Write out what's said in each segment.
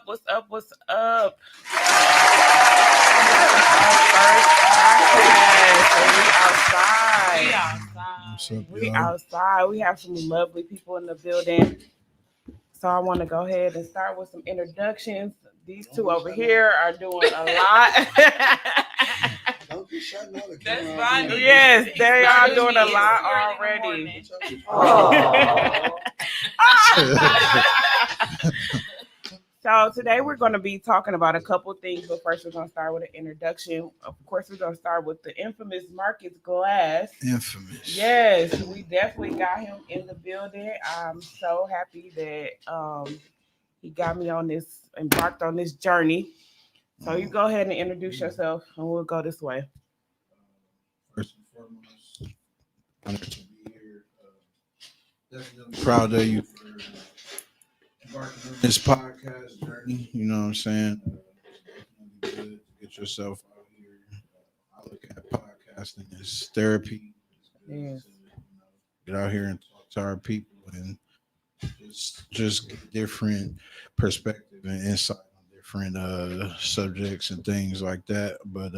What's up? What's up? We outside. We have some lovely people in the building. So I want to go ahead and start with some introductions. These two over here are doing a lot. Don't be shutting out the That's camera. fine. Yes, they are doing a lot already. So today we're going to be talking about a couple things, but first we're going to start with an introduction. Of course, we're going to start with the infamous Marcus Glass. Infamous. Yes, we definitely got him in the building. I'm so happy that he got me embarked on this journey. So you go ahead and introduce yourself, and we'll go this way. First and foremost, honored to be here. Definitely proud of you for embarking on this podcast journey. You know what I'm saying? It's definitely good to get yourself out here. I look at podcasting as therapy. Yes. Get out here and talk to our people and just get different perspective and insight on different subjects and things like that. But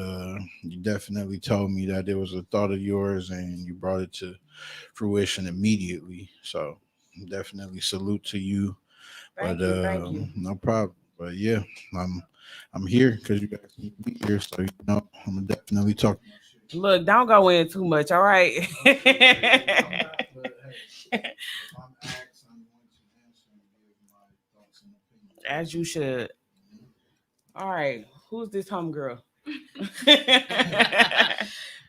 you definitely told me that it was a thought of yours and you brought it to fruition immediately. So definitely salute to you. Thank you. No problem. But yeah, I'm here because you guys need to be here. So I'm gonna definitely talk. Look, don't go in too much, all right? As you should. All right, who's this homegirl?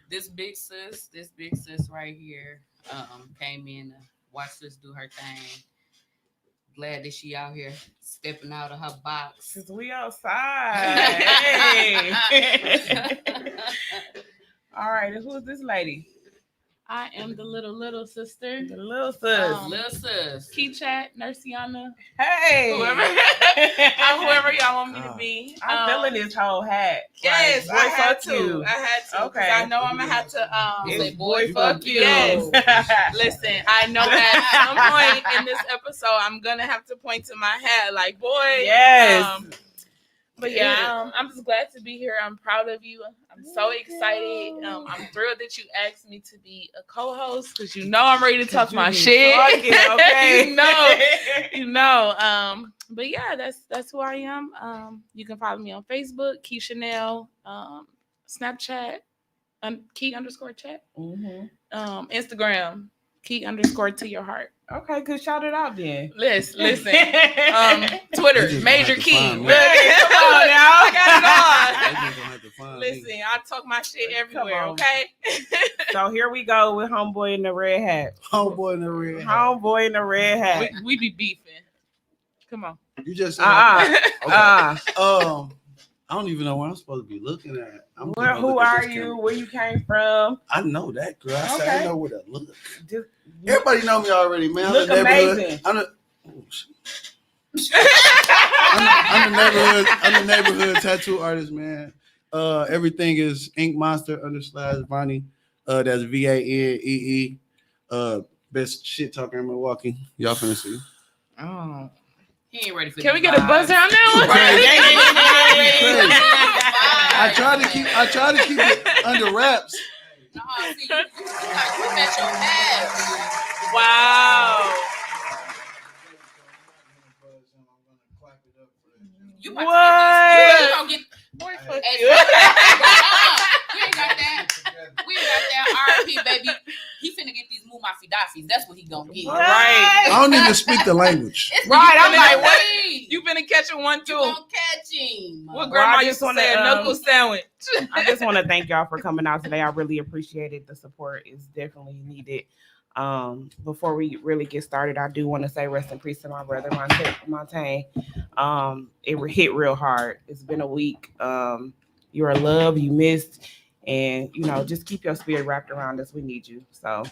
This big sis right here came in to watch sis do her thing. Glad that she out here stepping out of her box. Cause we outside. Hey. All right, and who's this lady? I am the little sister. The little sis. Little sis. Key Chat, Nursiana, Hey. whoever y'all want me to be. I'm feeling this whole hat. Yes, Like, I boy, had fuck to. you. I had to. Okay. I know I'm gonna have to. It's boy, fuck you. Yes. Listen, I know that at some point in this episode, I'm gonna have to point to my hat, like, boy. Yes. But yeah, I'm just glad to be here. I'm proud of you. I'm so excited. I'm thrilled that you asked me to be a co-host because you know I'm ready to talk my shit. Okay. you know. But yeah, that's who I am. You can follow me on Facebook, Key Chanel, Snapchat, Key_chat, Instagram, Key_to your heart. Okay, good. Shout it out then. Listen. Twitter, Major Key. Come on now. I got it all. Listen, I talk my shit everywhere, okay? So here we go with Homeboy in the red hat. Homeboy in the red. Homeboy in the red hat. we be beefing. Come on. You just I don't even know what I'm supposed to be looking at. Who are you? Where you came from? I know that, girl. I said I know where to look. Just, Everybody know me already, man. Look amazing. I'm the neighborhood tattoo artist, man. Everything is Ink Monster _Vonnie. That's VANEE. Best shit talker in Milwaukee. Y'all finna see. oh. He ain't ready for Can we get a buzzer on that one? I try to keep it under wraps. No, see, you gotta put at your head. Wow. You What? gonna get Boy, fuck Hey, you. we ain't got that. We ain't got that. R.I.P. baby. He finna get these Mumafidafis. That's what he gonna get. What? I don't even speak the language. It's Right, I'm finna like, get what? paid. You finna catch a 1-2. You gonna catch him. What Well, grandma I used just to wanna, say, a knuckle sandwich. I just want to thank y'all for coming out today. I really appreciate it. The support is definitely needed. Before we really get started, I do want to say rest in peace to my brother Montaigne. It hit real hard. It's been a week. You are loved, you missed, and just keep your spirit wrapped around us. We need you. So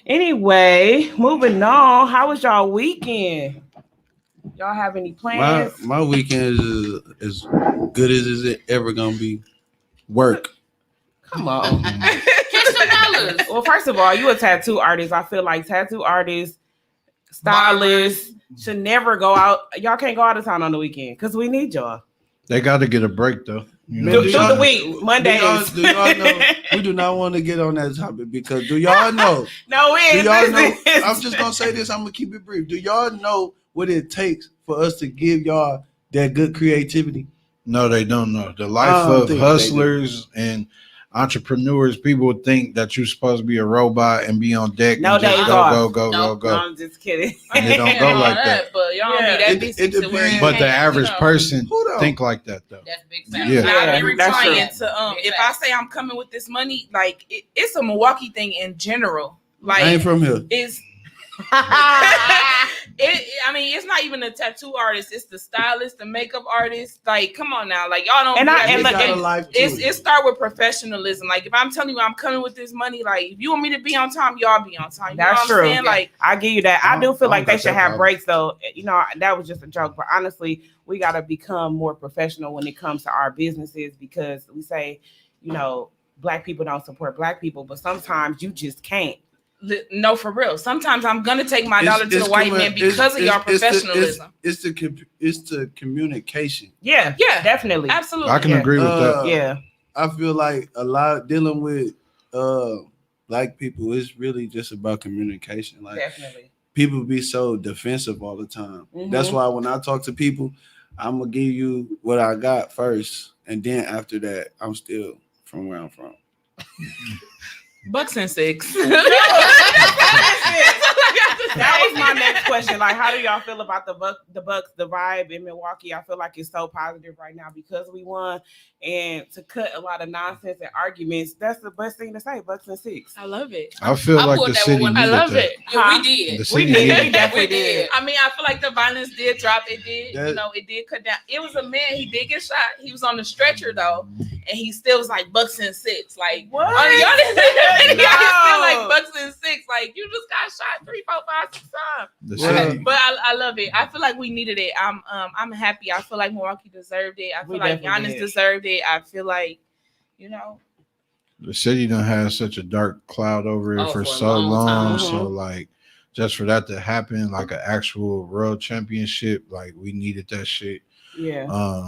anyway, moving on. How was y'all weekend? Y'all have any plans? My weekend is as good as it ever gonna be. Work. Come on. Catch some dollars. Well, first of all, you a tattoo artist. I feel like tattoo artists stylists should never go out. Y'all can't go out of town on the weekend because we need y'all. They got to get a break though. You know Do what I'm the saying? week, Mondays. Do y'all know? We do not want to get on that topic because do y'all know? No, we Do ain't. y'all know? Listen. I'm just gonna say this. I'm gonna keep it brief. Do y'all know what it takes for us to give y'all that good creativity? No, they don't know. The I life don't of think hustlers and entrepreneurs, people think that you're supposed to be a robot and be on deck No and just days go, off. go, go, No, go, No, go. I'm just kidding. And it don't go like that. But y'all don't Yeah. be that It- busy it to where you depends. But the can't, average you know. person Hold on. think like that though. That's big Yeah. facts. Yeah, I'm very that's true. trying to Big if I facts. say I'm coming with this money, like it's a Milwaukee thing in general. Like I ain't from here. it's I mean, it's not even the tattoo artist, it's the stylist, the makeup artist. Like, come on now. Like y'all don't And be I- that and It look, busy. got a and life to It start with professionalism. Like if I'm telling you I'm coming with this money, like if you want me to be on time, y'all be on time. You That's know what true. I'm saying? Like I give you that. I I do don't feel like they got should that have problem. breaks though. You know, that was just a joke. But honestly, we got to become more professional when it comes to our businesses because we say, you know, Black people don't support Black people, but sometimes you just can't. no, for real. Sometimes I'm gonna take my dollar to the It's white commu- man because of your it's the- professionalism. It's the communication. Yeah, Yeah, definitely. absolutely. I can Yeah. agree with that. Yeah, I feel like a lot dealing with Black people is really just about communication. Like definitely. people be so defensive all the time. That's Mhm. why when I talk to people, I'm gonna give you what I got first, and then after that, I'm still from where I'm from. Bucks and six. That was my next question. Like, how do y'all feel about the Bucks, the vibe in Milwaukee? I feel like it's so positive right now because we won, and to cut a lot of nonsense and arguments. That's the best thing to say. Bucks and six. I love it. I feel I like pulled the that city one. needed I love that. it. Yeah, we Huh? did. The We city did. needed We that. definitely We did. did. I mean, I feel like the violence did drop. It did, That- you know, it did cut down. It was a man. He did get shot. He was on the stretcher though, and he still was like Bucks and six. Like, What? I mean, y'all didn't y'all still No. like Bucks and six. Like, you just got shot 3, 4, 5, 6 times. The Yeah. city. But I love it. I feel like we needed it. I'm happy. I feel like Milwaukee deserved it. I We feel like definitely Giannis did. deserved it. I feel like, you know, The city done had such a dark cloud over it Oh, for for a so long long. time. So like just for that to happen, like an actual world championship, like we needed that shit. Yeah.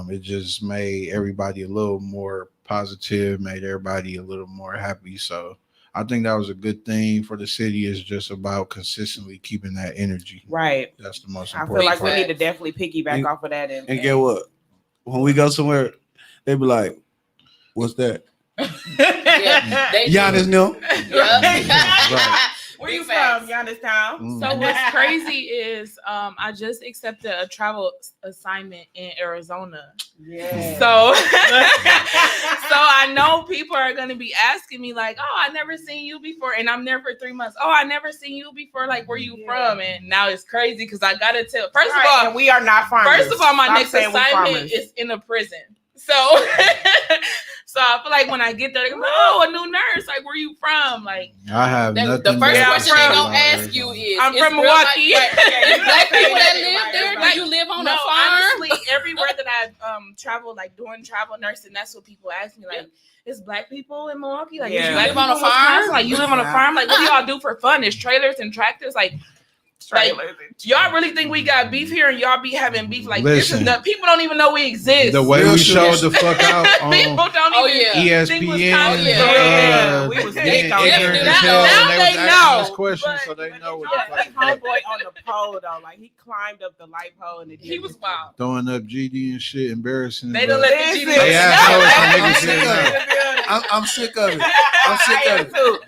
It just made everybody a little more positive, made everybody a little more happy. So I think that was a good thing for the city. Is just about consistently keeping that energy. Right. That's the most I important feel like we part. need to definitely piggyback And- off of that. And get what? When we go somewhere, they be like, "What's that?" Yeah, they Giannis, no. Yeah. Where you Big facts. from, Giannis Town? Mm. So what's crazy is I just accepted a travel assignment in Arizona. Yeah. So so I know people are gonna be asking me like, oh, I never seen you before, and I'm there for 3 months. Oh, I never seen you before. Like, where you Yeah. from? And now it's crazy because I gotta tell. First Right, of all, and we are not farmers. First of all, my Stop next saying we assignment farmers. is in a prison. So, so I feel like when I get there, they're gonna be like, oh, a new nurse. Like, where you from? Like, I have The nothing. first Yeah, I'm question they from- gonna ask you is, I'm is from real Milwaukee. life- right, Yeah, you Black don't say people that that, live right, there, everybody. do you live on no, a farm? honestly, everywhere that I've traveled, like doing travel nursing, that's what people ask me. Like, is Black people in Milwaukee? Like, Yeah. is You Black live on a people in Wisconsin? farm? Like, you live on a Yeah. farm? Like, what do y'all do for fun? Is trailers and tractors? Like, Trailers and- y'all really think we got beef here, and y'all be having beef? Like, this is Listen. the people don't even know we exist. The way Real we shit. showed the fuck out people on don't Oh, even. yeah. think ESPN, Wisconsin- Yeah, we was being big on ignorant that. as hell, Now and they they was asking know, us questions, but- so they know what Yeah, the fuck. that homeboy on the pole though, like he climbed up the light pole and He was wild. Throwing up GD and shit, embarrassing. They don't but- let the GD. They asked No, us I'm some niggas sick said of no. I'm sick of it. I'm sick of it. too.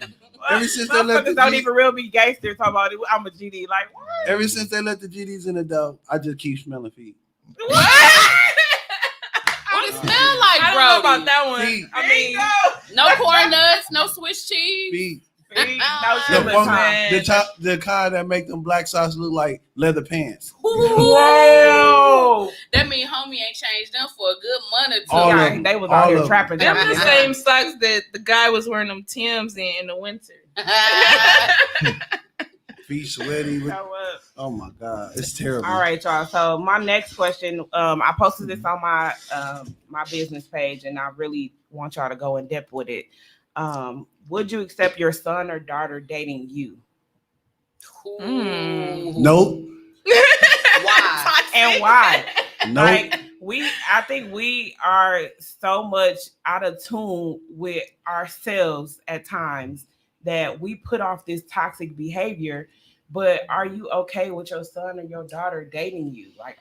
Ever since they let the Motherfuckers don't G- even real be gangsters talking about it. I'm a GD. Like what? Ever since they let the GDs in the door, I just keep smelling feet. What it smell like, I don't bro? know about that one. Feet. I mean, No corn nuts, no Swiss cheese. Feet. No The shit, The, one, man. the kind that make them black socks look like leather pants. Whoa. That mean homie ain't changed them for a good month or two. All Yeah, of them. they was All out here of them. trapping. them the jumping. same socks that the guy was wearing them Timbs in the winter. Feet sweaty. With, So, oh my God. It's terrible. all right, y'all. So my next question, I posted this on my my business page, and I really want y'all to go in depth with it. Would you accept your son or daughter dating you? Mm. Nope. Why? And why? Nope. Like I think we are so much out of tune with ourselves at times that we put off this toxic behavior. But are you okay with your son or your daughter dating you? Like,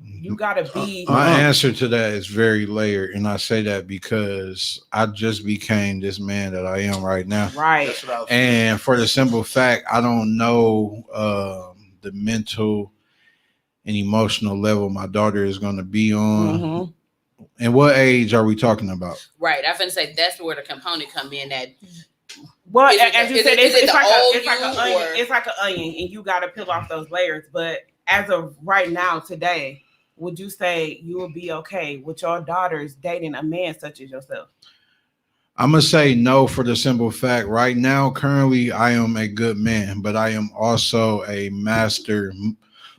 you gotta be. My answer to that is very layered, and I say that because I just became this man that I am right now. Right. That's what I was And for the simple fact, I don't know the mental and emotional level my daughter is going to be on. Mhm. And what age are we talking about? Right. I finna say that's where the component come in. That Well, Is it as the- you is said, it- is it it's the like old it's like an you, onion. or- It's like an onion, and you got to peel off those layers. But as of right now, today, would you say you would be okay with your daughters dating a man such as yourself? I'm going to say no for the simple fact right now, currently, I am a good man, but I am also a master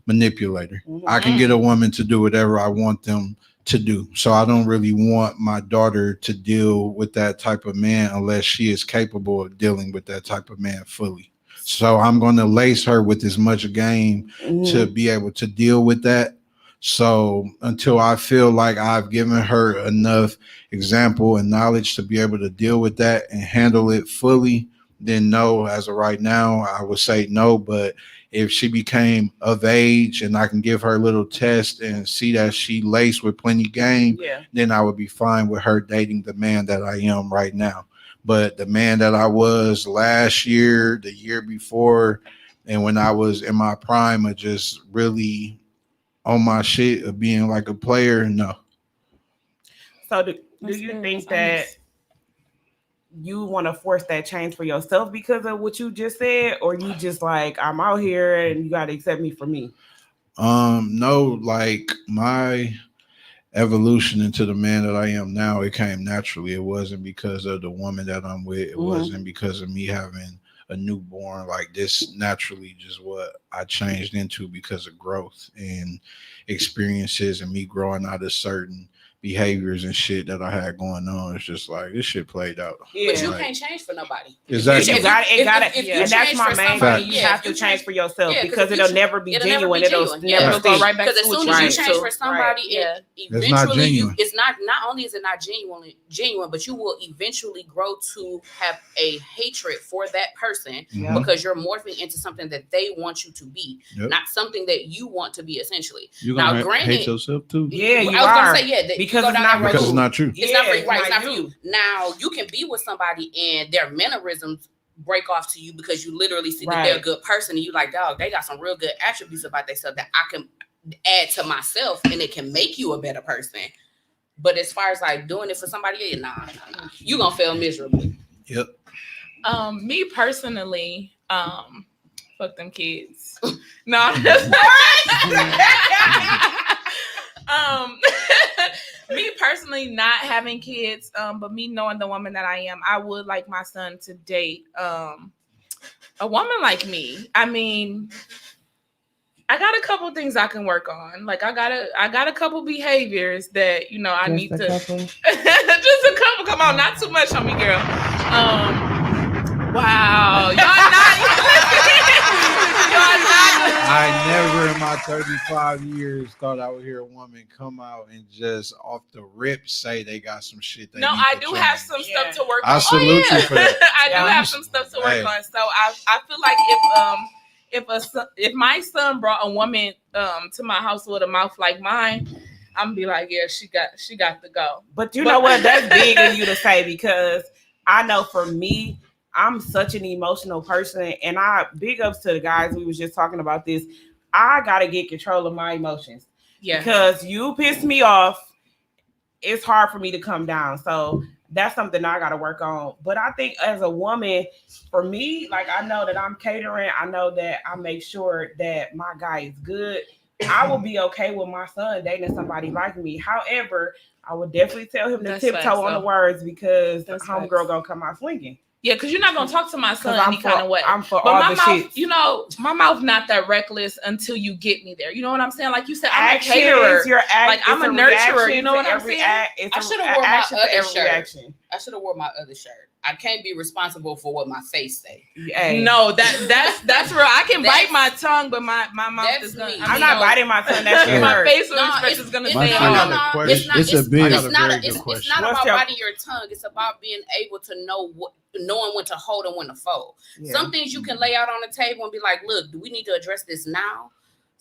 manipulator. Mhm. I can get a woman to do whatever I want them to do. So I don't really want my daughter to deal with that type of man unless she is capable of dealing with that type of man fully. So I'm going to lace her with as much game to be able to deal with that. So until I feel like I've given her enough example and knowledge to be able to deal with that and handle it fully, then no. As of right now, I would say no. But if she became of age and I can give her a little test and see that she laced with plenty game, Yeah. then I would be fine with her dating the man that I am right now. But the man that I was last year, the year before, and when I was in my prime of just really on my shit of being like a player, no. So do That's you very think that honest. you want to force that change for yourself because of what you just said, or you just like, I'm out here and you got to accept me for me? No, like my evolution into the man that I am now, it came naturally. It wasn't because of the woman that I'm with. It wasn't because of me having a newborn. Like this naturally just what I changed into because of growth and experiences and me growing out of certain behaviors and shit that I had going on. It's just like this shit played out. Yeah. but you Right. can't change for nobody. Exactly. It got If it. you And that's change my for main somebody, thing. You yeah, have if to you change for yourself yeah, 'cause because if you it'll never be it'll never genuine. be It'll genuine. never Yeah. It'll go stay. right back Because to as what soon you as you used change to. for somebody, Yeah. It's not eventually genuine. it's not only is it not genuine, but you will eventually grow to have a hatred for that person Mhm. because you're morphing into something that they want you to be, Yep. not something that you want to be. Essentially, You're Now, gonna granted- hate yourself too. Yeah, you I was are. gonna say that Because you go it's down not that road. Because it's not true. It's not for Yeah, right. It's not for you. you. Now you can be with somebody and their mannerisms break off to you because you literally see that they're a Right. good person and you like, dog, they got some real good attributes about themselves that I can add to myself and it can make you a better person. But as far as like doing it for somebody, nah. You gonna fail miserably. Yep. Me personally, fuck them kids. No, I'm just me personally not having kids, but me knowing the woman that I am, I would like my son to date a woman like me. I mean, I got a couple things I can work on. Like I got a couple behaviors that I need to just a couple. Come on, not too much on me, girl. Wow, y'all not. Y'all not. I never in my 35 years thought I would hear a woman come out and just off the rip say they got some shit. No, I do have some stuff to work on. I salute you for that. I do have some stuff to work Hey. on. So I feel like if my son brought a woman to my house with a mouth like mine, I'm gonna be like, yeah, she got to go. But you know what? That's big of you to say because I know for me, I'm such an emotional person, and big ups to the guys. We was just talking about this. I gotta get control of my emotions Yeah. because you piss me off. It's hard for me to come down. So that's something I gotta work on. But I think as a woman, for me, like I know that I'm catering. I know that I make sure that my guy is good. I will be okay with my son dating somebody like me. However, I would definitely tell him to That's tiptoe facts, on the though. words because That's homegirl facts. gonna come out swinging. Yeah, because you're not gonna talk to my son Because any kind of way. I'm for But all my the mouth, shit. my mouth not that reckless until you get me there. You know what I'm saying? Like you said, I'm Action a caterer. is your act. Like, I'm it's a nurturer, reaction you know to what I'm every saying? act. It's I a- shoulda a wore my action to other every shirt. reaction. I should have wore my other shirt. I can't be responsible for what my face say. Hey. No, that's real. I can can bite my tongue, but my mouth That's is gonna. me. I'm not biting my tongue. That's Yeah. My hurt. facial No, expression is gonna it's, My stay no, friend no, had no, a it's question. not. It's a It's, big- it's I have not. a very It's good question. not What's about your- biting your tongue. It's about being able to know knowing when to hold and when to fold. Yeah. Some things you can lay out on the table and be like, "Look, do we need to address this now?"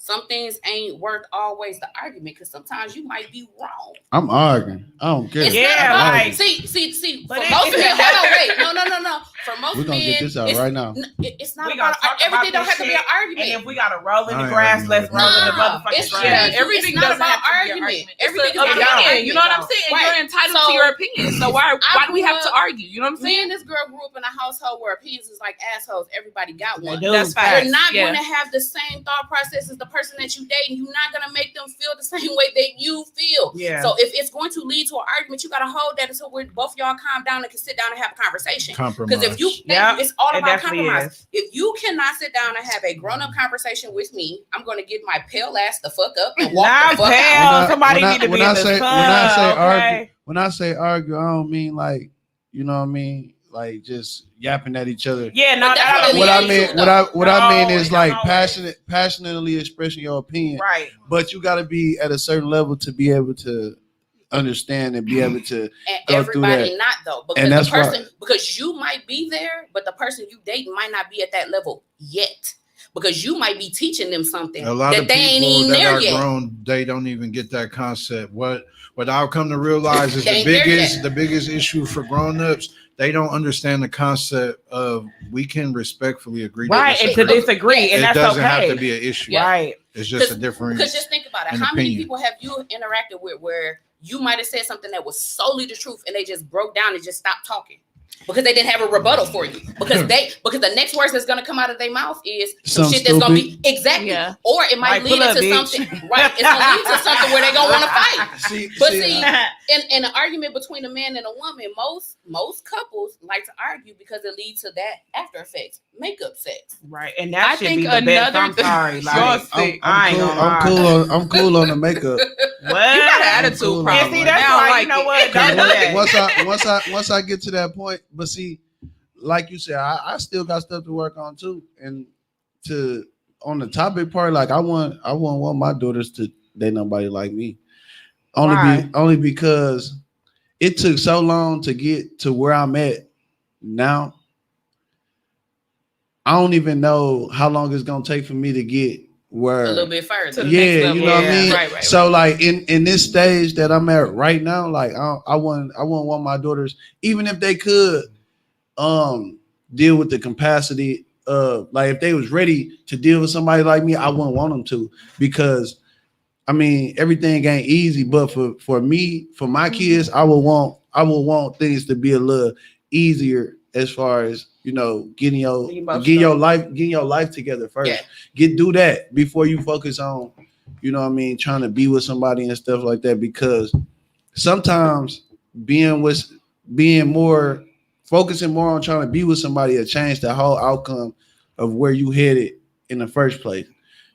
Some things ain't worth always the argument because sometimes you might be wrong. I'm arguing. I don't care. It's Yeah, not about, like- see. But For it- most it- men, hold on, wait, no. For most We're gonna men, get this out it's, right now. It's not We about gotta talk everything. about Don't this have to be an shit. argument. And if we gotta roll in I the ain't grass, arguing let's with roll in the Nah, motherfucking it's grass. Yeah, It's everything not doesn't about have to be an argument. argument. Everything It's is an not about opinion. argument. You know what I'm saying? Right. You're entitled So, to your opinion. So why do we grew have to up- argue? You know what I'm Me saying? and this girl grew up in a household where opinions is like assholes. Everybody got They one. do. That's Facts. You're not Yeah. going to have the same thought process as the person that you date, and you're not going to make them feel the same way that you feel. Yeah. So if it's going to lead to an argument, you got to hold that until both y'all calm down and can sit down and have a conversation. Compromise. Because if you, Yep, it's all it about definitely compromise. is. If you cannot sit down and have a grown-up conversation with me, I'm going to get my pale ass the fuck up and walk Not the fuck out. pale. Somebody need to be when in I the say sun, okay? argue, when I say argue, I don't mean like, you know what I mean, like just yapping at each other. Yeah, no, But that's that what don't What I mean mean, to, what I mean No, is it like don't always. passionately expressing your opinion. Right. But you got to be at a certain level to be able to understand and be able to. And go through everybody that. not though, because And the that's why- person because you might be there, but the person you dating might not be at that level yet. Because you might be teaching them something A lot that of they ain't people even that there are yet. grown, they don't even get that concept. What I've come to realize is They the ain't there biggest yet. the biggest issue for grown-ups. They don't understand the concept of we can respectfully agree Right, to and to disagree. disagree, and It that's doesn't okay. have to be an issue. Yeah. Right. It's just a difference. Because just think about it. an How many opinion. people have you interacted with where you might have said something that was solely the truth and they just broke down and just stopped talking? Because they didn't have a rebuttal for you. Because the next words that's gonna come out of their mouth is some Something shit that's gonna be exactly. Yeah. Or it might Like, lead pull up, into bitch. something. Right. It's gonna lead to something where they're gonna want to fight. But see, in an argument between a man and a woman, most couples like to argue because it leads to that after effects, makeup sex. Right, and that I should think be the best. another I'm thing- sorry, Y'all like sick. I ain't gonna lie. I'm cool on the makeup. What? You got an attitude Cool. problem. And see, that's Now I why like you know it. what? Don't do that. Once I get to that point, but see, like you said, I still got stuff to work on too. And to on the topic part, like I wouldn't want my daughters to date nobody like me. Why? Only because it took so long to get to where I'm at now. I don't even know how long it's gonna take for me to get where A little bit further. To the yeah, next level. you know what I Yeah. mean. Right. So like in this stage that I'm at right now, like I wouldn't want my daughters, even if they could deal with the capacity of like if they was ready to deal with somebody like me, I wouldn't want them to, because I mean everything ain't easy, but for me, for my kids, I would want things to be a little easier as far as, you know, getting your life together first. Yeah. Do that before you focus on, you know what I mean, trying to be with somebody and stuff like that, because sometimes focusing more on trying to be with somebody will change the whole outcome of where you headed in the first place.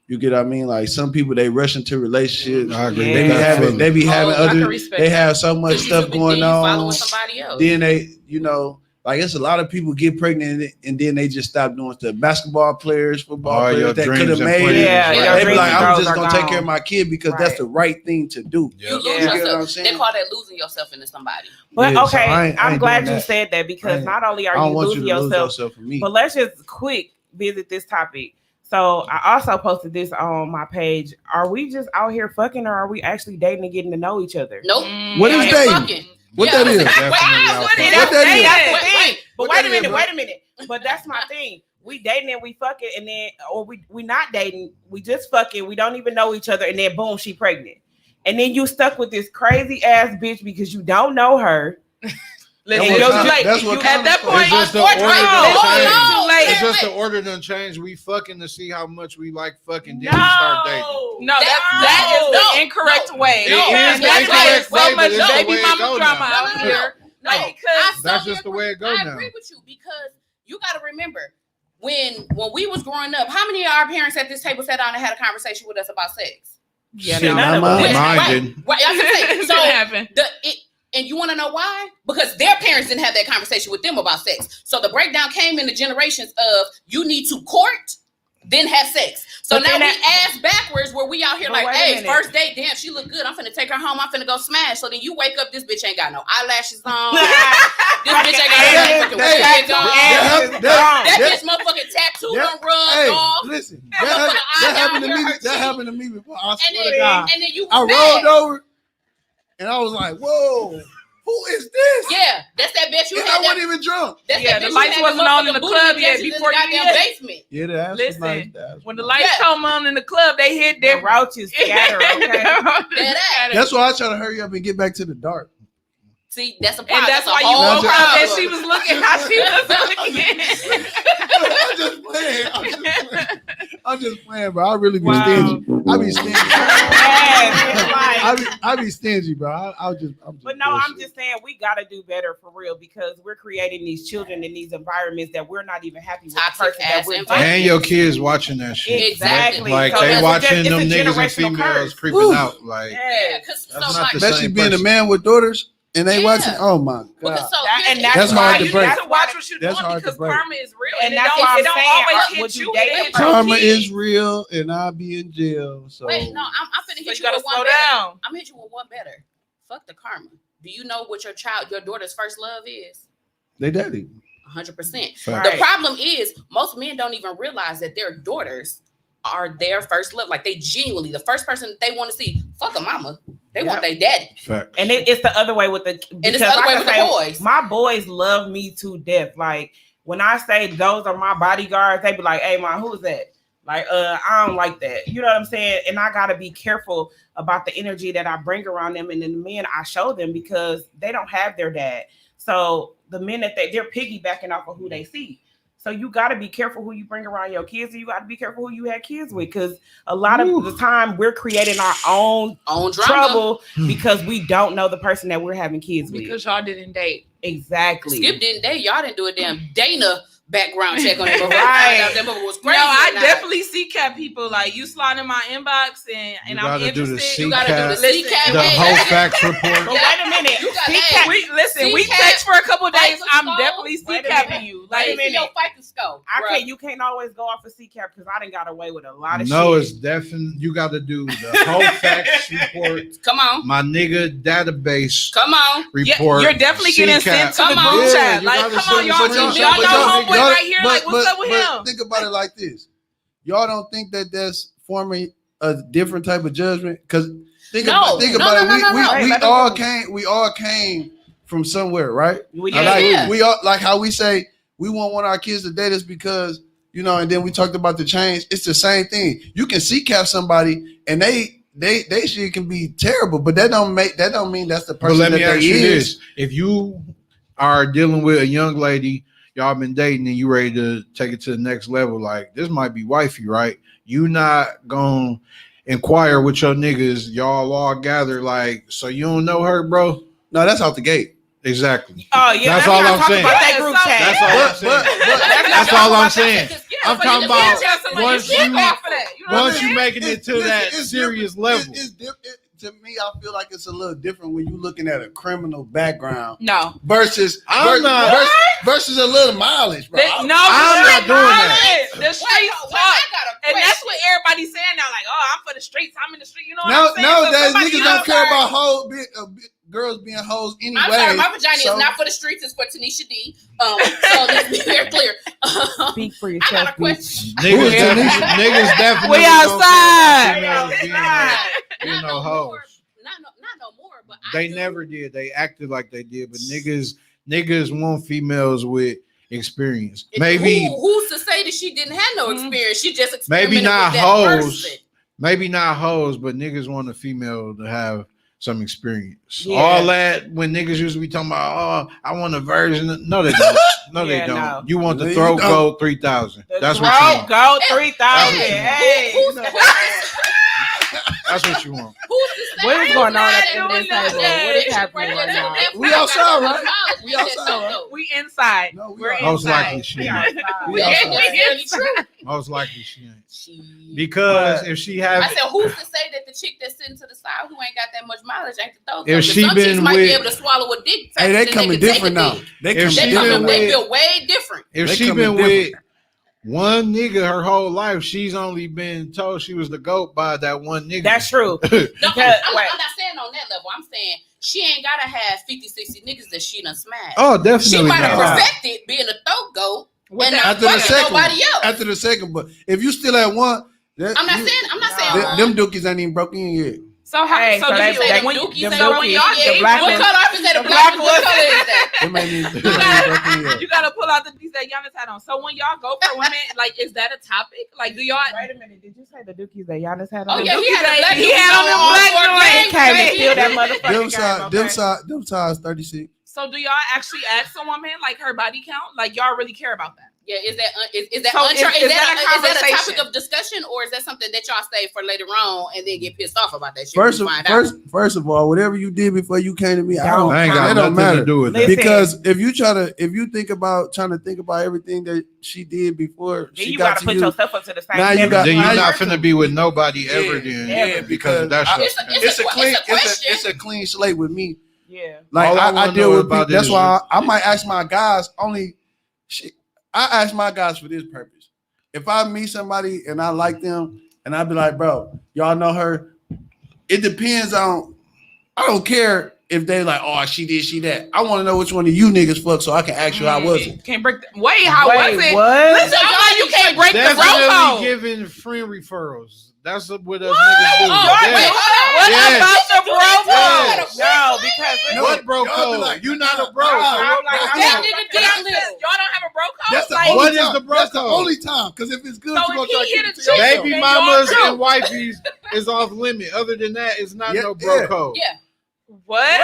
You get what I mean? Like some people, they rush into relationships. I agree. Yeah. They be having I can other, respect they that. have so much stuff going on. Following somebody else. Then they, you know, like it's a lot of people get pregnant and then they just stop doing stuff. Basketball players, football All your players that dreams could have and made plans, it. Yeah, right? your They be dreams like, and I'm goals just are gonna take gone. care of my kid because that's Right. the right thing to do. Yep. You lose You get what I'm yourself. saying? They call that losing yourself into somebody. But Yeah, so okay, I ain't I'm glad doing you that. said that, because ain't- not only I are don't you want losing you to lose yourself, yourself for me. but let's just quick visit this topic. So I also posted this on my page. Are we just out here fucking, or are we actually dating and getting to know each other? Nope. What is Out here dating? fucking. What Yeah, that is? Definitely out What there. What that is? That's the Wait, thing. wait. But What wait that a is, minute, bro? wait a minute. But that's my thing. We dating and we fucking, and then or we not dating. We just fucking. We don't even know each other, and then boom, she pregnant. And then you stuck with this crazy ass bitch because you don't know her. Listen, And That's yo, what- like, that's what you- comes at that from. point, It's just the Unfortunately, order hold done on. changed. Wait, It's just wait. the order done changed. We fucking to see how much we like fucking. Then we start dating. no, that is No. the incorrect way. It No. is And the that's why incorrect there's so way, but much it's the baby way it mama go drama now. out here. No, Like, I because That's solely just the way it go I now. agree with you because you got to remember when we was growing up, how many of our parents at this table sat down and had a conversation with us about sex? Yeah, Shit, none of my us. mom- Mine right, didn't. right. I was gonna say, it so didn't happen. and you want to know why? Because their parents didn't have that conversation with them about sex. So the breakdown came in the generations of you need to court then have sex. So But now then we that- ass backwards where we out here But like, wait a hey, minute. first date, damn, she look good. I'm finna take her home. I'm finna go smash. So then you wake up, this bitch ain't got no eyelashes on. This bitch ain't got Hey, no fucking hey, wig on. that- That that- bitch motherfucking tattoo that- done rubbed Hey, off. listen, That motherfucker eye that happened to down me. here hurt That cheek. happened to me before. I And swear then, to God. and then you I was rolled mad. over and I was like, "Whoa, who is this?" Yeah, that's that bitch you And had I wasn't that. even drunk. That's Yeah, that the bitch you lights had wasn't that on in the motherfucking club booty yet injections before in the you goddamn hit. basement. Yeah, the ass Listen, was nice. The ass was When the nice. lights Yeah. come on in the club, they hit The different. roaches scatter, okay? That ass. That's why I try to hurry up and get back to the dark. See, that's a problem. And that's why you a whole woke up and problem. she was looking how she was looking. I'm just playing. I'm just playing, bro. I really be Wow. stingy. I be stingy. Yes, it's like- I be stingy, bro. I'm just But no, I'm bullshit. just saying we got to do better for real because we're creating these children in these environments that we're not even happy with the Toxic person that ass we're environment. And your kids watching that shit. Exactly. Like So they it's watching a them niggas and generational females curse. creeping Woo. out. Like Yeah, because That's so not like, the Especially same being a person. man with daughters and they Yeah. watching. Oh my because god. so and here's- That's here's hard why to you break. need You to watch what you're That's doing hard to because break. karma is real, And and, that's it why don't, I'm it don't saying, always would hit you you. date It a hits your Karma kids. is real, and I'll be in jail. So Wait, no, I'm finna So hit you you gotta with one slow better. down. I'm gonna hit you with one better. Fuck the karma. Do you know what your daughter's first love is? they daddy. 100%. Fact. The problem is most men don't even realize that their daughters are their first love. Like they genuinely, the first person that they want to see, fuck a mama. They want their daddy. fact. And it's the other way with the it's the because other like way I with the say, boys. My boys love me to death. Like when I say those are my bodyguards, they be like, "Hey, man, who's that?" Like, I don't like that. You know what I'm saying? And I gotta be careful about the energy that I bring around them and then the men I show them because they don't have their dad. So the men that they're piggybacking off of who they see. So you got to be careful who you bring around your kids, and you got to be careful who you had kids with, because a lot of the time we're creating our own On drama. trouble because we don't know the person that we're having kids with. Because y'all didn't date. Exactly. Skip didn't date. Y'all didn't do a damn Dana background check on that motherfucker. Right. That motherfucker was No, crazy. I or not. definitely see cat people. Like you slide in my inbox and You I'm gotta do the interested. You gotta do the CCAP, CCAP. the Hey, whole that's- facts But report. wait a minute. You got CCAP that. We listen. We CCAP, text for a couple days. FICO I'm score. definitely Wait a CCAPing minute. you. Wait Like a minute. Your FICO score. I bruh. can't. You can't always go off of CCAP because I done got away with a lot of No, shit. it's definitely you got to do the whole facts report. Come on. My nigga database Come on. report. You're definitely getting sent to the Come on. group Yeah, chat. you Like, gotta come on, send y'all. it to Y'all the know group chat. homeboy right here. Like, what's up with him? Think about it like this: y'all don't think that that's forming a different type of judgment? Because think No. about it. No, no, no, no. We Let all them came. We all came from somewhere, right? We Yeah, Like, yeah. we all like how we say we won't want our kids to date us because and then we talked about the change. It's the same thing. You can CCAP somebody and they shit can be terrible, but that don't mean that's the But person let that me they ask you is. this: if you are dealing with a young lady, y'all been dating, and you ready to take it to the next level, like this might be wifey, right? You not gonna inquire with your niggas, y'all all gather, like, so you don't know her, bro? No, that's out the gate. Exactly. Oh yeah, That's let me all not I'm talk saying. About that group chat. That's all I'm saying. That's all I'm saying. I'm talking about once you making it to Listen, that it's serious different. level. To me, I feel like it's a little different when you're looking at a criminal background No. versus I'm not- versus a little mileage, bro. No, I'm the not street doing violence. that. The streets talk. And that's what everybody's saying now. Like, oh, I'm for the streets. I'm in the street. You know what I'm saying? So Nowadays, somebody niggas don't else- care about girls being hoes anyway. I'm sorry, my vagina so- is not for the streets, it's for Tanisha D. So let's be very clear. Speak for I yourself, got a bitch. question. Niggas definitely We don't care outside. about females outside. being, Not no no hoes. more. Not no more. But They never did. They acted like they did, but niggas want females with experience. Maybe who's to say that she didn't have no experience? She just experimented maybe not with that hoes. person. Maybe not hoes, but niggas want a female to have some experience. Yeah. All that when niggas used to be talking about, oh, I want a version. No, they don't. No, Yeah, they don't. no. You want No, the you throat don't. gold 3,000. The That's what you throat want. go 3,000. Hey, Hey, who's That's what you want. Who's to say? What is I'm going on not at the doing end that. table? What is That happening shit right now? that We outside, right? knowledge We in that outside, stuff, right? though. We inside. No, we We're are. Most inside. likely she We ain't. outside. We Yeah, outside. that's really true. Most likely she ain't. She- Because But- if she I have, said, who's to say that the chick that's sitting to the side who ain't got that much mileage ain't the throat? If Because she some chicks been might be with- able to swallow a dick. Hey, they faster than coming can take different a now. dick. They If coming she They been come, different. they with- feel way different. if They she coming been with different. one nigga her whole life. She's only been told she was the GOAT by that one nigga. That's true. No, Because- I'm wait. not saying on that level. I'm saying she ain't gotta have 50, 60 niggas that she done smashed. Oh, She definitely might have not. perfected being a throat goat With and that- not After the fucking second one. nobody else. After the second, but if you still at one, I'm not saying one. them dookies ain't even broken in yet. So how? Hey, so so did they- you say they- that when Dookies you them ain't so dookies, when broken y'all in yet. the date, black What ones- color? I said the the black black one. What ones- color is that? Them ain't even You gotta- broken in yet. you gotta pull out the piece that Giannis had on. So when y'all go for women, like, is that a topic? Like, do y'all? Wait a minute. Did you say the dookies that Giannis had Oh on? yeah, he had a black. He had on them all black four joints. games, He came and baby. steal that motherfucking game, okay? Them size 36. So do y'all actually ask a woman like her body count? Like y'all really care about that? Yeah, is that is that So is is that a that a conversation? topic of discussion, or is that something that y'all say for later on and then get pissed off about that shit? First when of, you find out? first of all, whatever you did before you came to me, I Don't don't, I ain't that got don't nothing matter. to do with that. Listen. Because if you trying to think about everything that she did before Then she you got gotta to put you, yourself up to the same Now you level. got- Then now you're you- not finna be with nobody ever. Yeah, Then yeah, because of that because shit. It's a clean question. it's a clean slate with me. Yeah. Like All I I wanna deal know with about people. That's is- why I might ask my guys only. I ask my guys for this purpose. If I meet somebody and I like them, and I be like, bro, y'all know her. It depends on. I don't care if they like, oh, she did, she that. I want to know which one of you niggas fuck, so I can ask you how was it. Can't break. Wait, how was it? What? Listen, I'm like, you can't break the Definitely protocol. giving friend referrals. That's what us niggas do. Oh, Yeah. wait, What Yes. about the bro Yes. No, because No, What bro y'all be code? like, You not a bro. nah, so I'm what like, bro I'm code? That not- nigga Y'all dick little. don't have a bro code? That's the Like, only What is time. the bro That's the code? only time. Because if it's good, So you gonna if try he to hit keep a it to yourself. chick, Baby Then mamas y'all and wifeys is off limit. Other than that, it's not Yeah, no bro yeah. code. Yeah, what?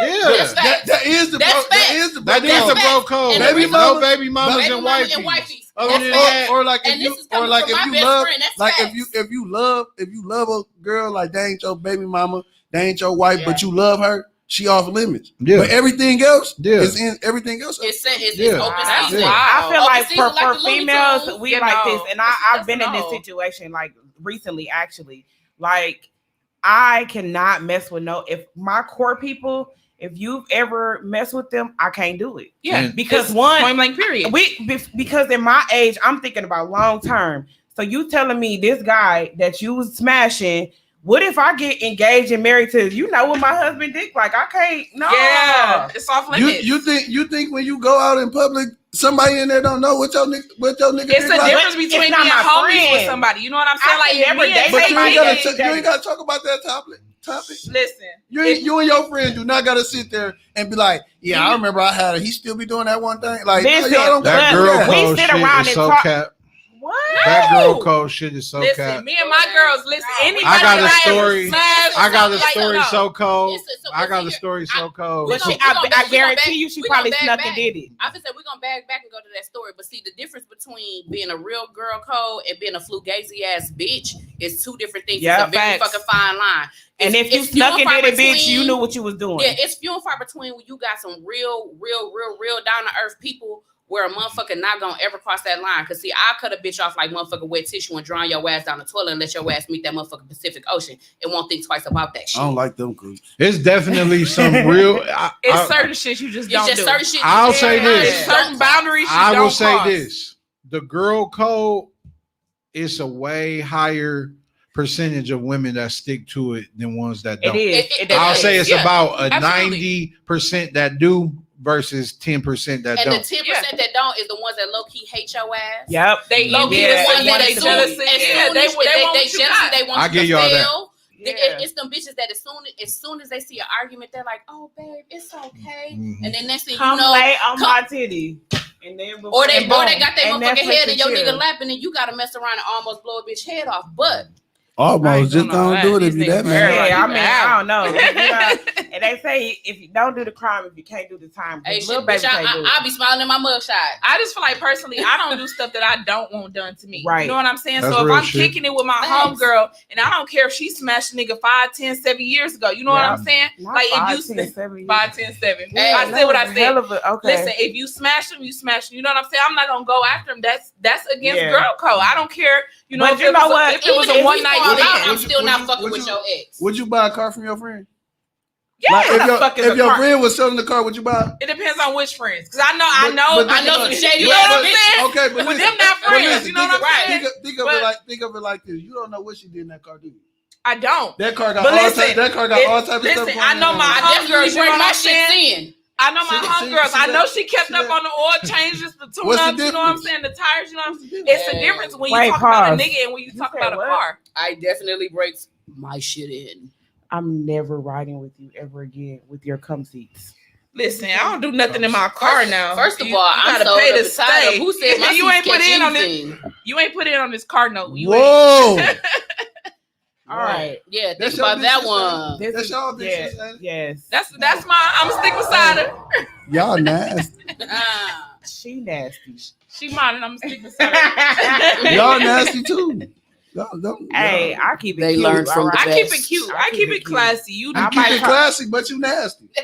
Yeah. That's facts. That is the That's bro. That facts. is the bro. That is That's the facts. bro code. And the Baby, reason- no baby mamas baby and mamas wifeys. and wifeys. Other That's than facts. that, or like if And you this is or coming like from if my you best love friend. That's like facts. if you love a girl, like they ain't your baby mama, they ain't your wife, Yeah. but you love her, she off limits. yeah, But everything else Yeah. is in everything else. It's Yeah. open That's season. Yeah. I feel Open like season for like the Looney females, Tunes. we You like know, this, and that's I've been in this no. situation like recently, actually. Like, I cannot mess with if my core people. If you've ever messed with them, I can't do it Yeah, And- because it's one, point blank period. because in my age, I'm thinking about long term. So you telling me this guy that you was smashing? What if I get engaged and married to what my husband did? Like I can't. No. Yeah, it's off limits. You think when you go out in public, somebody in there don't know what your nigga it's dick a like? difference It's between not being my homies with friend. somebody. You know what I'm saying? I Like can never me and date But Tay you ain't somebody dated- gotta you ain't gotta talk about that topic. Listen, You and your friends do not gotta sit there and be like, yeah, I remember I had her. He still be doing that one thing. Like, no, Listen, y'all don't that gotta do girl that. We code sit shit around is and so talk- cap. What? That No. girl code shit is so listen, cap. me and my girls, listen. Anybody I got a that I ever story. smashed, I got a like, story no. so cold. So I got a here- story so cold. We But gonna- she, we gonna I back- we gonna guarantee back- you, she we gonna probably back snuck back. and did it. I said we're gonna back and go to that story, but see the difference between being a real girl code and being a fugazi ass bitch is two different things. Yeah, it's a very facts. fucking fine line. And if you it's few snuck and far did it, bitch, between- you knew what you was doing. Yeah, it's few and far between when you got some real down to earth people where a motherfucker not gonna ever cross that line. Cause see, I cut a bitch off like motherfucking wet tissue and drown your ass down the toilet and let your ass meet that motherfucking Pacific Ocean and won't think twice about that shit. I don't like them cruises. It's definitely some real. It's certain shit you just It's don't just do. certain shit. I'll say Yeah. this. Certain boundaries you I don't will say cross. this: the girl code is a way higher percentage of women that stick to it than ones that It don't. is. It I'll is. say it's Yeah, about a absolutely. 90% that do versus 10% that And the don't. 10% that don't is the ones that low key hate your ass. Yep. They Low key Yeah, the ones yeah, that they as do. soon jealous. as Yeah, soon they as want they what you jealous, got. they want I you give to y'all that. fail. Yeah. It's them bitches that as soon as they see an argument, they're like, "Oh, babe, it's okay." Mhm. And then next thing Come you know, lay on my titty. And then or they boom, got their and motherfucking Netflix head in your and nigga chill. lapping, and you gotta mess around and almost blow a bitch head off. But I ain't Almost. Just doing all don't that. do it if These you that niggas man. very- Yeah, I Like, mean, you I out. don't know. You know, and they say if you don't do the crime, if you can't do the time, hey, little shit, baby bitch, can't do it. I'll be smiling in my mugshot. I just feel like personally, I don't do stuff that I don't want done to me. Right. You know what I'm saying? That's so if real I'm shit. kicking it with my Facts. homegirl, and I don't care if she smashed a nigga 5, 10, 7 years ago. You know what Yeah. I'm saying? Not Like five, if you 10, 7 years. 5, 10, 7. Hey, I said what I said. Hell of a, okay. Listen, if you smash them, you smash them. You know what I'm saying? I'm not gonna go after them. That's against Yeah. girl code. I don't care. You know, But if you it know was what? if it was Even a if one we night fall out, stand. I'm Would you- still would not you- fucking would with you- your ex. Would you buy a car from your friend? Yeah, Like, what the fuck is if a your car? friend was selling the car, would you buy it? It depends on which friends. Because I know But I know some shady You know what I'm ass saying? Okay, but But listen, them not but friends. listen, You know what I'm saying? Think of it like this. You don't know what she did in that car, do you? I don't. That car got But all listen, type. That car got all type of stuff. listen, I know my I definitely homegirls, you know bring what my I'm shit saying? in. I know my See homegirls. I that? know she kept See up that? on the oil changes, the What's the tune-ups, you know what I'm difference? saying? The tires, you know what I'm saying? Yeah. It's the difference when you Wait, talk about a pause. nigga and when you You talk said about a what? car. I definitely break my shit in. I'm never riding with you ever again with your cum seats. Listen, I don't do nothing in my car now. First of You- all, you I'm gotta so pay to tired of stay. who said my You ain't seats put catch in on this. anything. You ain't put in on this car note. You ain't. Whoa! All right. Yeah, That's think your about that business, one. This That's is y'all business, yeah, man. yes. That's my. I'm gonna stick beside her. Y'all nasty. She nasty. She mine and I'm gonna stick beside her. Y'all nasty too. Y'all don't. Hey, y'all- I keep it They cute. learned from all the right? I keep it best. cute. I keep it classy. You You I know. keep might it try- classy, but you nasty. Hey,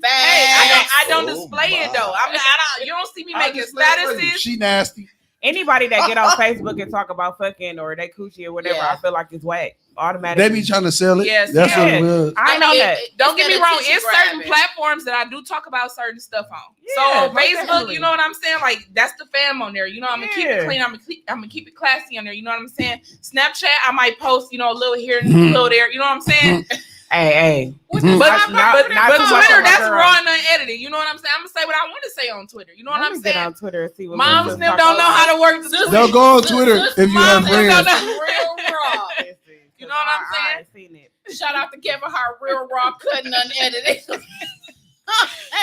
I don't Oh, display it though. my. You don't see me I making just let her know statuses. She nasty. Anybody that get on Facebook and talk about fucking or they coochie or whatever, Yeah. I feel like it's whack. Automatically. They be trying to sell it. Yes, That's what yeah. it was. I know mean, that. Don't get me that wrong. attention It's certain grabbing. platforms that I do talk about certain stuff on. Yeah, So most Facebook, definitely. you know what I'm saying? Like that's the fam on there. You know, I'm gonna keep it Yeah. clean. I'm gonna keep it classy on there. You know what I'm saying? Snapchat, I might post, you know, a little here and a Mhm. little there. You know what I'm saying? Hey, But, Mhm. but, Not- but not too much Twitter, on my that's girl. raw and unedited. You know what I'm saying? I'm gonna say what I want to say on Twitter. You know what let I'm me get saying? on Twitter and see what Moms Lisa and them talking don't know about. how to work the Sis- They'll go on Twitter if you have Moms don't friends. know. Real raw. Listen, You know what I'm saying? I ain't seen it. Shout out to Kevin Hart, real raw, cutting unedited.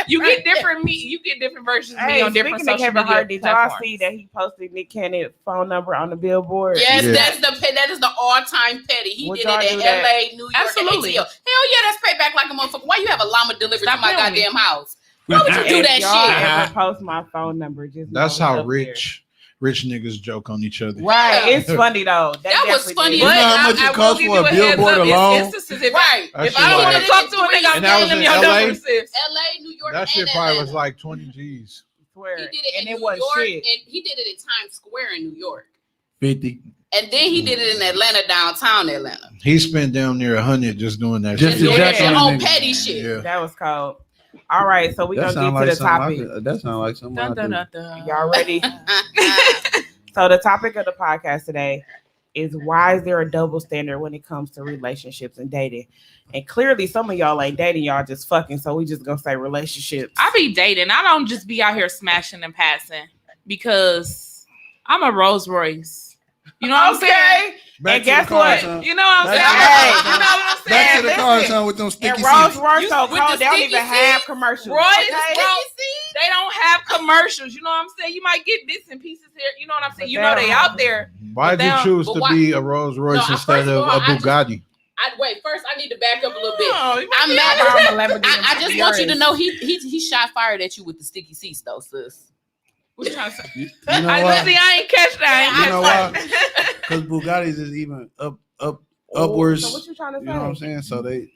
You get different me. You get different versions of me Hey, on different speaking of social Kevin media Hart, did y'all platforms. see that he posted Nick Cannon's phone number on the billboard? Yes, Yeah. that is the all-time petty. He Would did y'all it do in that? LA, New York, Absolutely. and ATL. Hell yeah, that's payback like a motherfucker. Why you have a llama delivered Stop to my playing with me. goddamn house? Why would you do If that y'all shit? ever post my phone number, just That's know how it's up rich niggas joke on each other. there. Right, Yeah. it's funny though. They That was definitely funny did. You But know how much I it will costs give for you a heads billboard up. alone? It's instances if Right. That if shit I don't want like- to talk to a nigga, I'm And that was telling them in your LA? number, sis. LA, New York, That shit and probably Atlanta. was like 20 G's. Swear. He did it and in it New was York, shit. and he did it in Times Square in New York. 50. And then he did it in Atlanta, downtown Atlanta. He spent down near 100 just doing that Just shit. Doing exactly that what on nigga- petty shit. Yeah. That was cold. All right, so we're That gonna sound get like to the something I topic. could- That sound like something Dun, I dun, do. dun, dun. Y'all ready? So the topic of the podcast today is why is there a double standard when it comes to relationships and dating? And clearly some of y'all ain't dating, y'all just fucking. So we just gonna say relationships. I be dating. I don't just be out here smashing and passing because I'm a Rolls Royce. You know what I'm saying? Back And to the guess car, what? son. You know what I'm saying? Back to the You know what I'm saying? Back to the car, listen. son, with them sticky And Rolls seats. Royce so with the cold, they don't sticky even have seats? commercials. Royce, okay? bro, they don't have commercials. You know what I'm saying? You might get bits and pieces here. You know what I'm saying? But You they know don't they have out there. Why'd But you now- choose but to why- be a Rolls Royce No, instead first of of all, a I just- Bugatti? Wait, first I need to back up a little bit. Oh, you might I'm be mad out at there. I'm a Lamborghini I just want you to Urus. know he shot fired at you with the sticky seats though, sis. What you trying to say? You know I why? see. I ain't catch that. You know I ain't catch that. Because Bugattis is even Oh, upwards. So what you trying to You say? know what I'm saying? So they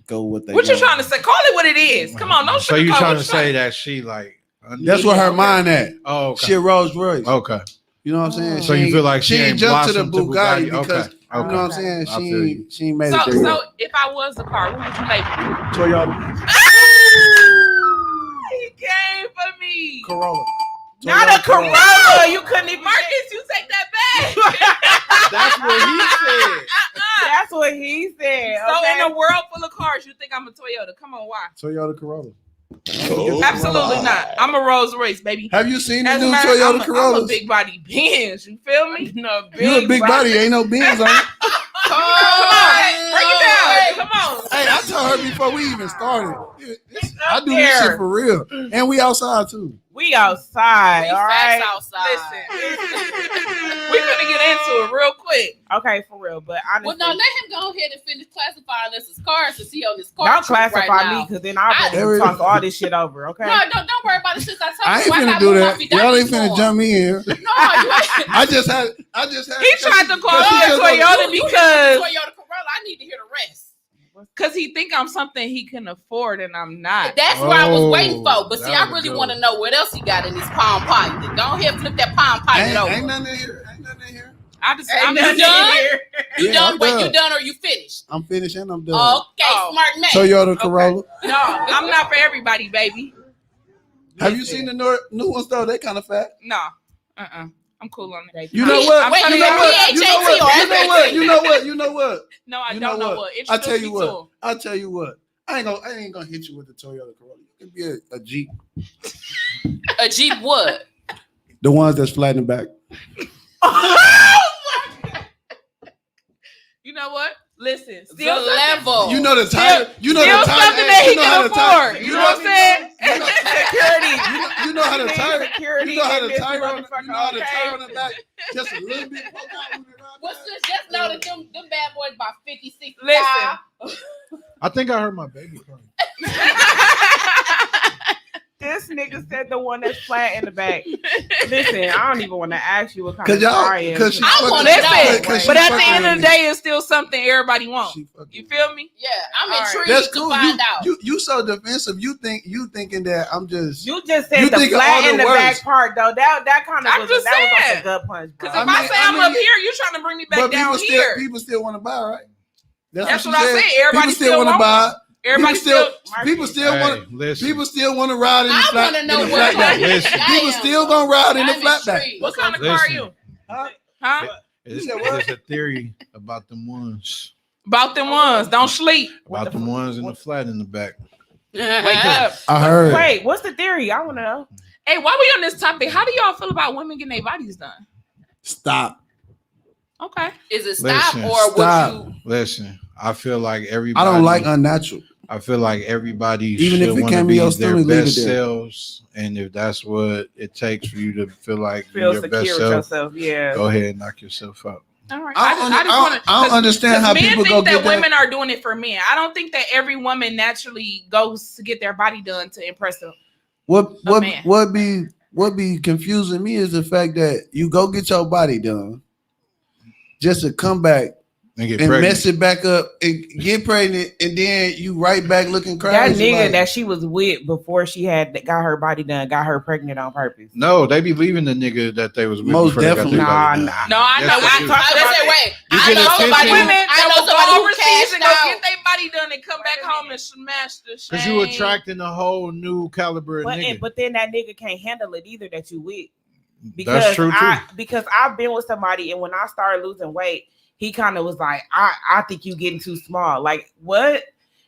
go with they. What you want. trying to say? Call it what it is. Come on, don't So you sugarcoat trying what to say that she like? That's where her mind at. Oh, okay. She a Rolls Royce. Okay. You know what I'm saying? So She you ain't- feel like she ain't ain't jumped to the blossomed to Bugatti Bugatti? because Okay. you know what I'm saying? I feel you. She ain't made So, it there so yet. if I was a car, what would you label me? Toyota He came for me. Corolla. Not a Corolla. You couldn't even. Marcus, you take that back. That's what he said. That's what he said. So okay? in a world full of cars, you think I'm a Toyota? Come on, why? Toyota Corolla. Absolutely not. I'm a Rolls Royce, baby. Have you seen the As a new matter, Toyota I'm a Corollas? big body Benz. You feel me? No, You a big body, ain't no Benz on it. Come on, break it down. Come on. Hey, I told her before we even started. I do this there. shit for real. And we outside too. We outside, We all facts right. outside. Listen, we're gonna get into it real quick. Okay, for real. But honestly, Well, no, let him go ahead and finish classifying us as cars to see on this car. don't trip classify right me now. because then I'll Every- talk all this shit over. Okay. No, don't worry about it. Since I told I ain't you, finna got do more that. Fidalis Y'all ain't finna for. jump me in here. No, you ain't. I just had. He tried to call Cause me he a just- Toyota You because Toyota Corolla. I need to hear the rest. he think I'm something he can afford and I'm not. That's what I was Oh, waiting for. But see, that I was really good. want to know what else he got in his palm pocket. Go ahead, flip that palm pocket over. Ain't nothing in here. Ain't nothing in here. I just Ain't I'm nothing just done? here. You Yeah, done? I'm Wait, done. you done or you finished? I'm finished and I'm done. Okay, Oh. smart man. Toyota Corolla. No, I'm not for everybody, baby. Have you seen the new ones though? They kind of fat. No. I'm cool on it. You know what? Wait, you you know got what? You know PHAT what? or You know what? You know what? You know what? No, I You don't know know what? what. I'll tell Introduce you me what. to 'em. I'll tell you what. I ain't gonna hit you with the Toyota Corolla. It could be a Jeep. A Jeep what? The ones that's flat in the back. You know what? Listen, The still something, level. You know the tire. You know still the tire. something hey, that he you know how can the tire- afford. You know what I'm saying? Security. You know how the tire. Security. You know how in the this tire on. motherfucker, You know how the okay? tire on the back. Just a little bit. Poke out when it ride What's back. this? Just know that them bad boys about 50, 60 Listen. I think I heard my baby crying. This nigga said the one that's flat in the back. Listen, I don't even want to ask you what kind Cause of y'all, car is. cause she I fucking- wanna know. Listen, cause she but at the fucking end of with the me. day, it's still something everybody wants. She fucking You with feel me? Yeah, I'm All right. intrigued That's to cool. find out. You so defensive. You thinking that I'm just. You just said You the think of flat all in the the words. back part though. That kind of I'm was just that was like saying. a gut punch. Bro. Because if I I, mean- say I I'm mean- up here, you trying to bring me back But down here. people still want to buy, right? That's she what I said. Everybody people still still want to buy. want Everybody People still Hey, want. listen. People still want to ride in the I flat. want to know in the what flatback. Listen. People still gonna ride in the I'm flatback. intrigued. What kind of car are Listen. you? Huh? Huh? It's, said what? it's a theory about them ones. About them ones. Don't sleep. About them ones in the flat in the back. Wake up. I heard. Wait, what's the theory? I want to know. Hey, while we on this topic, how do y'all feel about women getting their bodies done? Stop. Okay. Is it stop Listen, or stop. would you? Listen, I feel like everybody. I don't like unnatural. I feel like everybody Even if should it want to can't be be your their stomach, leave it best there. selves, and if that's what it takes for you to feel like Feel you're your best secure with self, yourself. Yeah. go ahead and knock yourself out. All right. I don't understand how men people think go that get that. women are doing it for men. I don't think that every woman naturally goes to get their body done to impress them. man. What be confusing me is the fact that you go get your body done just to come back And get and pregnant. mess it back up and get pregnant, and then you right back looking crazy. That nigga like- that she was with before she got her body done, got her pregnant on purpose. No, they be leaving the nigga that they was with Most before they got definitely. their body Nah, done. No, I Yes, know. they I do. talked about Listen, it. wait. You I get know attention. somebody. Women I that know will somebody go who overseas cashed and go out. get their body done and come back home and smash the shit. Because you attracting a whole new caliber of nigga. But then that nigga can't handle it either that you with. That's true too. Because I've been with somebody and when I started losing weight, he kind of was like, I think you getting too small. Like what?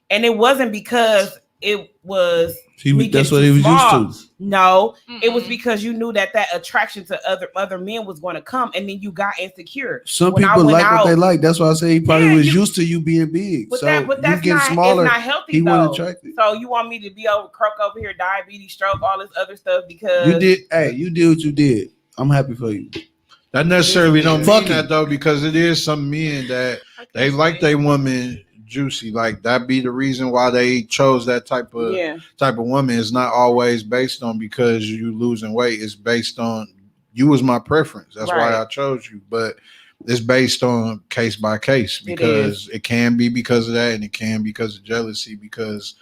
And it wasn't because it was me that's getting what he too was small. used to. No, it was Mm-mm. because you knew that attraction to other men was going to come, and then you got insecure. Some When I people went like what they out- like. That's why I say he probably Yeah, was you- used to you being big. But So that's you not, getting smaller. it's not healthy He though. wasn't attracted. So you want me to be croak over here, diabetes, stroke, all this other stuff because You did. Hey, you did what you did. I'm happy for you. That necessarily don't Fuck mean that though, because it is some men that they like their woman juicy. Like that be the reason why they chose that type of woman. It's not always based on because you losing weight. It's based on you was my preference. That's why Right. I chose you. But it's based on case by case because it can be because of that, and it can be because of jealousy, because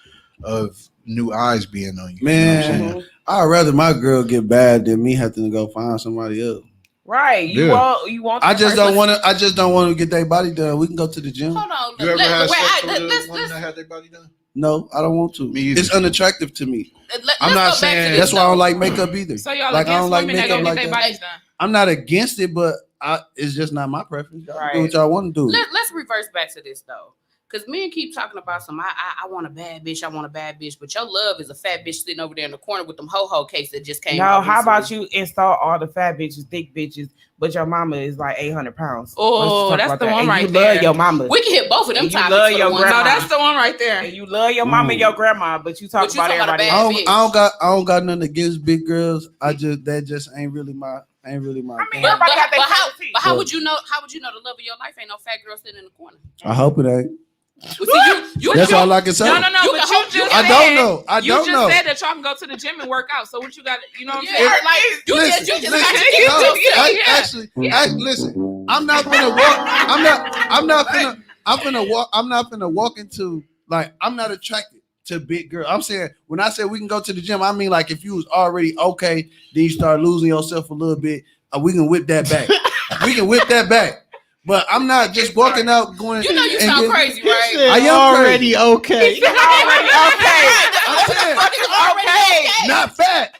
of new eyes being on you. Man. You know what I'm saying? I'd rather my girl get bad than me having to go find somebody else. Right. You Yeah. want I that just person- don't want to. I just don't want to get their body done. We can go to the gym. Hold on. You ever had sex with a let's, woman that had their body done? No, I don't want to. Me either. It's unattractive to me. I'm not saying- That's why I don't like makeup either. So y'all Like, I against don't like women that go makeup get like their that. bodies done. I'm not against it, but it's just not my preference. Y'all Right. do what y'all want to do. Let's reverse back to this though. Because men keep talking about I want a bad bitch, I want a bad bitch, but your love is a fat bitch sitting over there in the corner with them ho-ho cakes that just came No, out how about recently. you install all the fat bitches, thick bitches, but your mama is like 800 pounds. Oh, Let's talk that's about the that. one And right you there. love your mama. We can hit both of them And you topics. love for your the one grandma. No, time. that's the one right there. And you love your mama and your grandma, but you talk But you about talking about a everybody bad else. bitch. I don't got nothing against big girls. That just ain't really my I mean, thing. everybody got their how, favorite but how So- would you know? How would you know the love of your life ain't no fat girl sitting in the corner? I hope it ain't. Well, see, you That's all I can say. No, You but can you hope- just I said, don't know. I you don't just know. said that y'all can go to the gym and work out. So what you got? You know what I'm Yeah, saying? like you Listen, just listen, contradicted no, yourself. listen. I'm not gonna walk. I'm not gonna walk into like I'm not attracted to big girl. I'm saying when I say we can go to the gym, I mean like if you was already okay, then you start losing yourself a little bit. We can whip that back. We can whip that back. But I'm not just walking out going. You know you and sound getting- crazy, right? I am already okay. Already okay. I'm saying, Okay. not fat.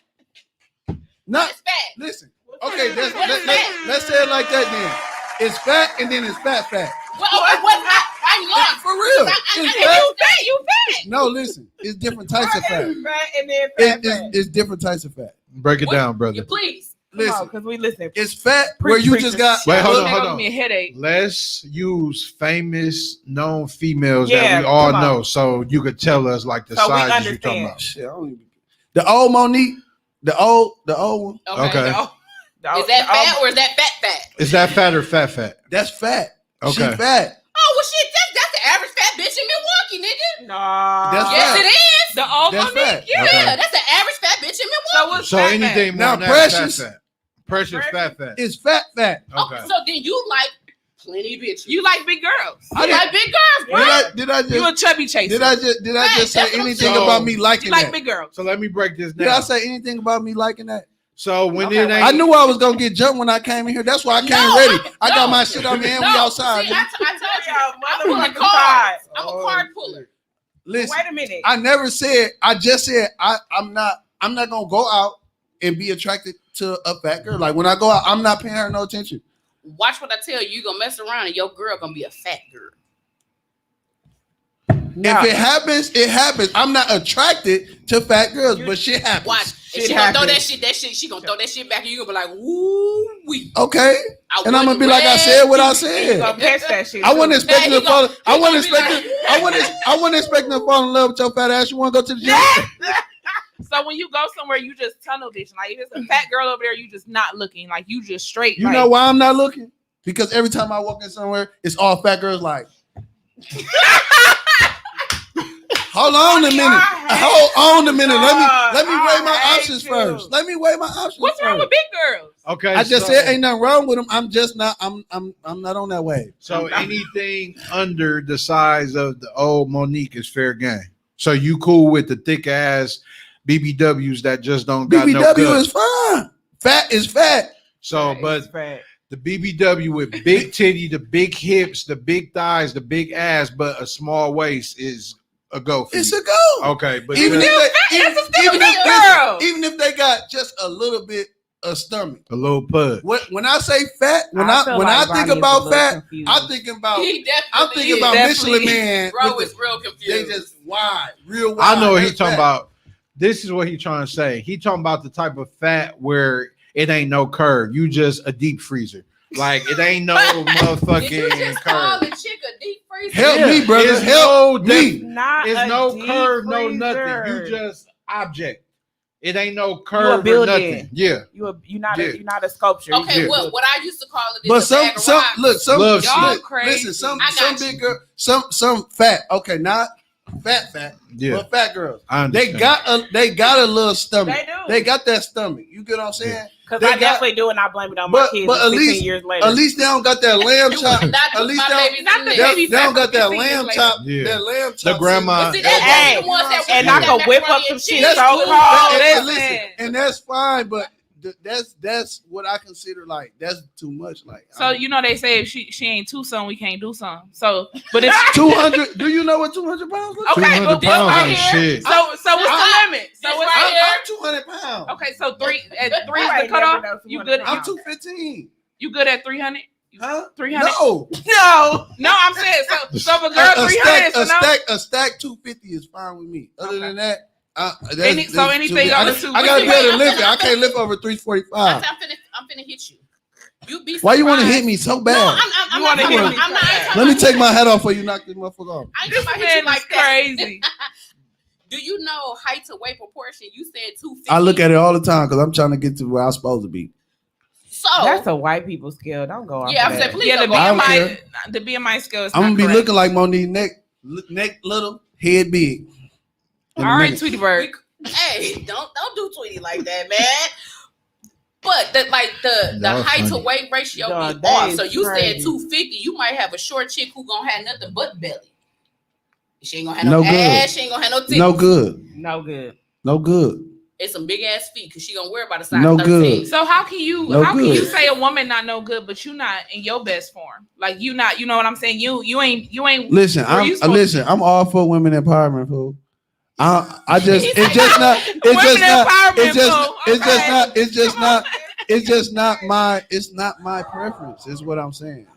Not It's fat. listen. Okay, let's say it like that then. It's fat and then it's fat. Well, I'm lost. For real. It's fat. You fat. No, listen. It's different types of fat. Fat and then fat. It's different types of fat. Break it What? down, brother. You please. Listen, Because we listen. it's fat where you just got. Wait, hold It's on, gonna give me a headache. Let's use famous known females Yeah, that we all come on. know, so you could tell us like the So we sizes you're talking understand. about. Shit, I don't even- The old Monique, the old one. Okay. Is that fat or is that fat? Is that fat or fat? That's fat. She Okay. fat. Oh well, shit. That's the average fat bitch in Milwaukee, nigga. No. That's Yes, fat. it is. The old That's Monique. fat. Yeah. Okay. Yeah, that's the average fat bitch in So Milwaukee. what's So fat anything Now, more than Precious- fat. Precious fat. It's fat. Okay. So then you like plenty bitches. You like big girls. I You like big girls, bro. Did I You a just chubby chaser. did I just Right, say that's what I'm anything saying. about me You liking like that? big girls. So let me break this Did I down. say anything about me liking that? So when Okay, it ain't, I knew I was gonna get jumped when I came in here. That's why I came No, ready. I no. got my shit on me and we outside. See, I told you, I'm Motherfucking pulling side. cards. I'm a card puller. Listen, Wait a minute. I never said. I just said I'm not gonna go out and be attracted to a fat girl. Like when I go out, I'm not paying her no attention. Watch what I tell you. You gonna mess around and your girl gonna be a fat girl. No. If it happens, it happens. I'm not attracted to fat girls, but shit happens. Watch. Shit If she gonna throw happens. that shit. She gonna throw that shit back, and you gonna be like, "Woo wee!" Okay, and I'm gonna be like I said what I You said. gonna catch that shit. I wasn't too. expecting Nah, to fall. he I wasn't gonna be expecting. I wasn't expecting to fall in love with your fat ass. You want to go to the gym? So when you go somewhere, you just tunnel vision. Like if it's a fat girl over there, you just not looking. Like you just straight. You like, know why I'm not looking? Because every time I walk in somewhere, it's all fat girls. Like, hold on a minute. Hold on a minute. Let me weigh my I hate options you. first. Let me weigh my options. What's wrong first. with big girls? okay, I just so- said ain't nothing wrong with them. I'm just not. I'm not on that wave. So anything under the size of the old Monique is fair game. So you cool with the thick ass BBWs that just don't got no BBW gut. is fine. Fat is fat. So, but It's fat. the BBW with big titty, the big hips, the big thighs, the big ass, but a small waist is a go for It's you. a go. Okay, but Even just if they got just a little bit of stomach. a little pud. When I say fat, when I feel think Ronnie is a about little fat, confused. I'm thinking about He definitely. I'm thinking is. about Definitely. Michelin Man. Bro with is real the- confused. they just wide, real wide. I know what he's That's talking fat. about. This is what he's trying to say. He talking about the type of fat where it ain't no curve. You just a deep freezer. Like it ain't no Did you motherfucking just call curve. the chick a deep freezer? Help me, brother. It's Help no me. Not It's a no deep curve, no freezer. nothing. You just object. It ain't no You a curve or building. nothing. Yeah. You're Yeah. not a sculpture. Okay, Yeah. what I used to call it is But a some bag of some rocks. look some Love Y'all look, crazy. listen some I got some you. big girl some fat. Okay, not fat, Yeah. but fat girls. I They understand. got a little stomach. They do. They got that stomach. You get what I'm saying? Because they I got- definitely do, and I blame it on my kids. but at 15 least- years later. At least they don't got that lamb You chop. would not At put least my they don't- babies Not in the there. baby They don't fat got that 15 years lamb later. chop. Yeah. That lamb chop. The grandma- See, That- that's Hey, the ones that and want I that can whip macaroni up some and shit cheese. so That's cold. cool. listen. Listen, and that's fine, but that's what I consider like that's too much. Like So you know they say if she ain't too some, we can't do some. So, but if 200. Do you know what 200 pounds look? Okay, 200 well, this pounds right ain't here. shit. so what's the limit? So This what's right the here. I'm 200 pounds. Okay, so three is Right, the cutoff. never know You 200 good? I'm pounds. 215. You good at 300? Huh? 300? No. No. No, I'm saying so. For girl, 300 is A stack 250 is fine with me. Other than that, anything I, over I gotta be 250. able to lift it. I can't lift over 345. I'm finna hit you. You be Why you want to surprised. hit me so No, bad? I'm You not wanna talking hit about- me I'm not- so I ain't bad. talking Let me about- take my hat off before you knock this motherfucker off. I ain't This talking about hit you man is like that. crazy. Do you know height to weight proportion? You said 250. I look at it all the time because I'm trying to get to where I'm supposed to be. So That's a white people skill. Don't go off. Yeah, of I'm that. saying, please Yeah, the don't go I don't BMI, the BMI scale is I'm gonna not be correct. looking like Monique, neck little, head big. In a All right, minute. Tweety Bird. Hey, don't do Tweety like that, man. But the That was height to funny. weight ratio Dog, be that off. is So you crazy. said 250. You might have a short chick who gonna have nothing but belly. She ain't gonna have No no good. ass. She ain't gonna have no titties. No good. No good. No good. and some big ass feet because she gonna wear about a size No 13. good. So how can you No how can you good. say a woman not no good, but you not in your best form? Like you not, you know what I'm saying? You ain't. Listen, Where you supposed to be? I'm all for women empowerment, fool. I just He's it's like, just no, not women it's just not empowerment, it's just fool. it's just Okay. not it's just Come on. not it's just not my it's not my preference is what I'm saying.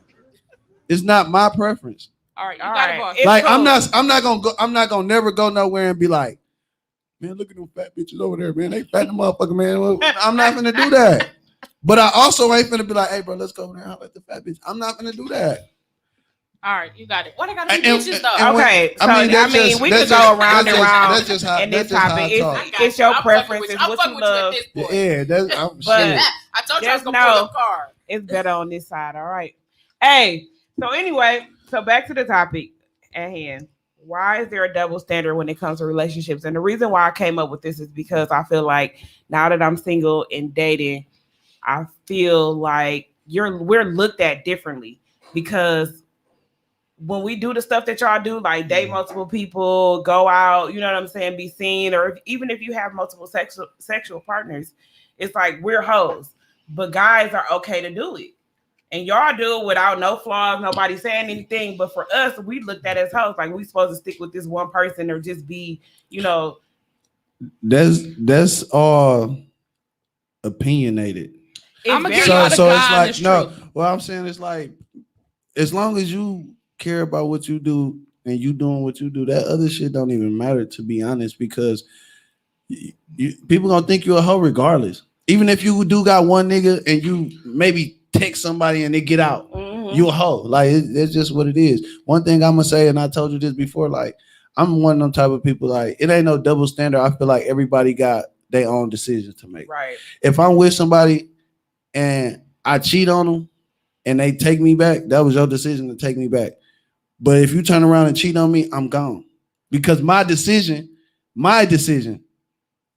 It's not my preference. All right, you All got right. it, boss. It's Like cool. I'm not gonna never go nowhere and be like, man, look at them fat bitches over there, man. They fat the motherfucker, man. I'm not gonna do that. But I also ain't finna be like, hey, bro, let's go over there and holler at the fat bitch. I'm not gonna do that. All right, you got it. What I gotta be And- bitches and- though? and when- Okay, so that's just- we that's could go just- around that's and just- around that's just how- in that's this just how I topic. talk. I got It's you. your I'm preference. fucking with It's you. I'm what fucking you with you at love. this point. Yeah, that's But- shit. I told you I was Just gonna pull know- a card. It's better on this side. All right. Hey, so anyway, so back to the topic at hand. Why is there a double standard when it comes to relationships? And the reason why I came up with this is because I feel like now that I'm single and dating, I feel like we're looked at differently because when we do the stuff that y'all do, like date multiple people, go out, you know what I'm saying, be seen, or even if you have multiple sexual partners, it's like we're hoes, but guys are okay to do it. And y'all do it without no flaws, nobody saying anything. But for us, we looked at as hoes, like we supposed to stick with this one person or just be, you know. That's all opinionated. I'm gonna give very- y'all the So it's like honest no. truth. What I'm saying is like, as long as you care about what you do and you doing what you do, that other shit don't even matter, to be honest, because people gonna think you're a hoe regardless. Even if you do got one nigga and you maybe text somebody and they get out, you a hoe. Like it's just what it is. One thing I'm gonna say, and I told you this before, like I'm one of them type of people. Like it ain't no double standard. I feel like everybody got their own decisions to make. Right. If I'm with somebody and I cheat on them and they take me back, that was your decision to take me back. But if you turn around and cheat on me, I'm gone. Because my decision,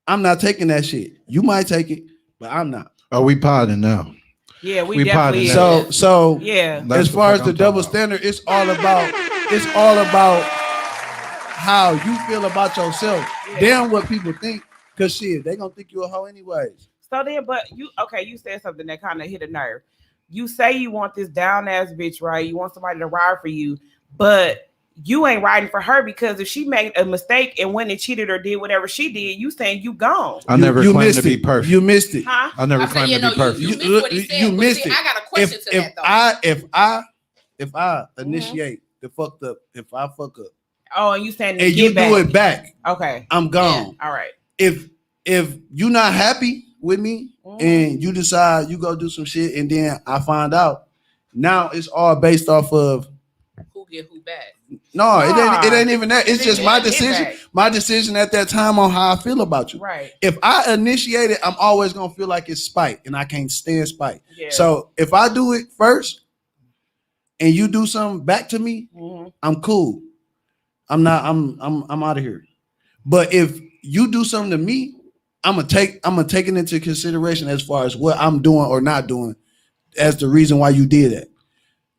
I'm not taking that shit. You might take it, but I'm not. Are we potting now? Yeah, we We definitely potted is. now. So Yeah. That's as far as fuck the I'm double talking about. standard, it's all about how you feel about yourself. Damn what people think. Cause shit, they gonna think you a hoe anyways. So then, but you said something that kind of hit a nerve. You say you want this down ass bitch, right? You want somebody to ride for you, but you ain't riding for her because if she made a mistake and went and cheated or did whatever she did, you saying you gone. I never you claimed missed to be it. perfect. You missed it. Huh? I never I said, claimed yeah, to no, be perfect. you missed what he said. You but missed see, it. I got a question to that though. If I initiate the fucked up, if I fuck up Oh, and you saying to and get you back. do it back, Okay. I'm gone. All right. If you not happy with me Mhm. and you decide you go do some shit and then I find out, now it's all based off of Who get who back? no, it Nah. ain't even that. It's It just ain't my get decision. back. My decision at that time on how I feel about you. Right. If I initiate it, I'm always gonna feel like it's spite, and I can't stand spite. Yeah. So if I do it first, and you do something back to me, Mhm. I'm cool. I'm out of here. But if you do something to me, I'm gonna take it into consideration as far as what I'm doing or not doing as the reason why you did it.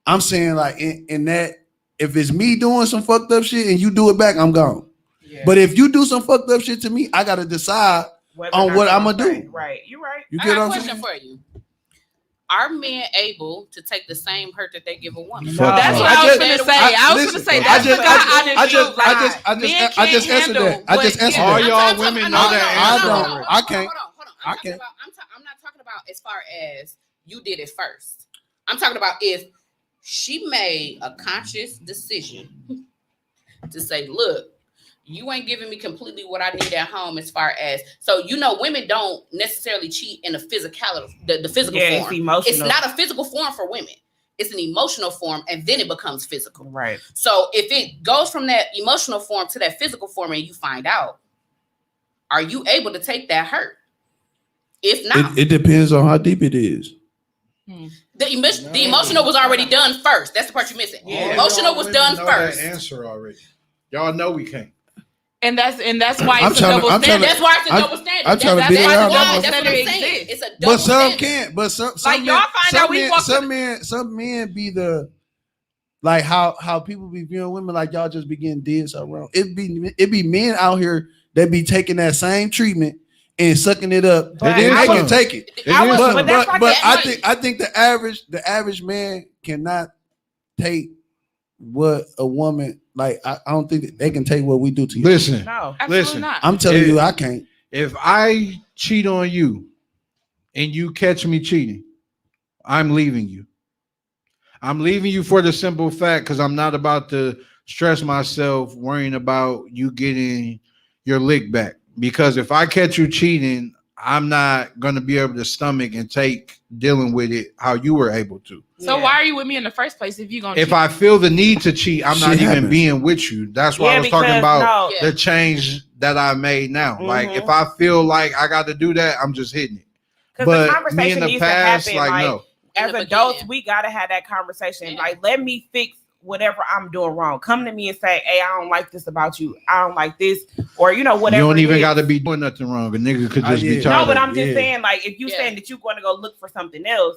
I'm saying like in that if it's me doing some fucked up shit and you do it back, I'm gone. Yeah. But if you do some fucked up shit to me, I gotta decide Whether or on not what you're I'ma okay. do. Right. You're right. You I get got a what I'm question saying? for you. Are men able to take the same hurt that they give a woman? No. That's what I I was just- gonna say. I was gonna say I that's just- the guy I just like, answered men that. I just can't answered handle that. I just what- answered yeah. All that. y'all women know that answer already. I can't. Hold on. I can't. I'm not talking about as far as you did it first. I'm talking about if she made a conscious decision to say, look, you ain't giving me completely what I need at home as far as, so you know, women don't necessarily cheat in the physicality, the physical Yeah, form. it's emotional. It's not a physical form for women. It's an emotional form, and then it becomes physical. Right. So if it goes from that emotional form to that physical form and you find out, are you able to take that hurt? If not, It depends on how deep it is. the emotional was already done first. That's the part you're missing. Yeah. Emotional was done first. Answer already. Y'all know we can't. And that's why I'm it's trying a to- double I'm trying And to- standard. that's why it's a I- double standard. I'm trying to That's figure why- out that's that what I'm standard saying. exists. It's a double But some standard. can't. But some Like, y'all find out we walk some men be the like how people be viewing women like y'all just be getting did something wrong. It be men out here that be taking that same treatment and sucking it up, But then I they can would- take it. It I is would- something. but that's like But that- I think the average man cannot take what a woman like. I don't think that they can take what we do to you. Listen, No. Absolutely Listen, not. I'm telling It- you, I can't. if I cheat on you and you catch me cheating, I'm leaving you. I'm leaving you for the simple fact because I'm not about to stress myself worrying about you getting your lick back. Because if I catch you cheating, I'm not going to be able to stomach and take dealing with it how you were able to. So Yeah. why are you with me in the first place if you gonna If cheat? I feel the need to cheat, I'm not Shit even happens. being with you. That's why I was talking because, about no, Yeah. the change that I made now. Like Mhm. if I feel like I got to do that, I'm just hitting it. 'cause the But me in conversation the needs past, to happen. like Like, no. In as the adults, beginning. we gotta have that conversation. Yeah. Like, let me fix whatever I'm doing wrong. Come to me and say, "Hey, I don't like this about you. I don't like this," or You whatever. don't it even is. got to be doing nothing wrong. A nigga could just yeah. be No, tired. No, but of I'm it. just Yeah. saying, like, if you Yeah. saying that you're going to go look for something else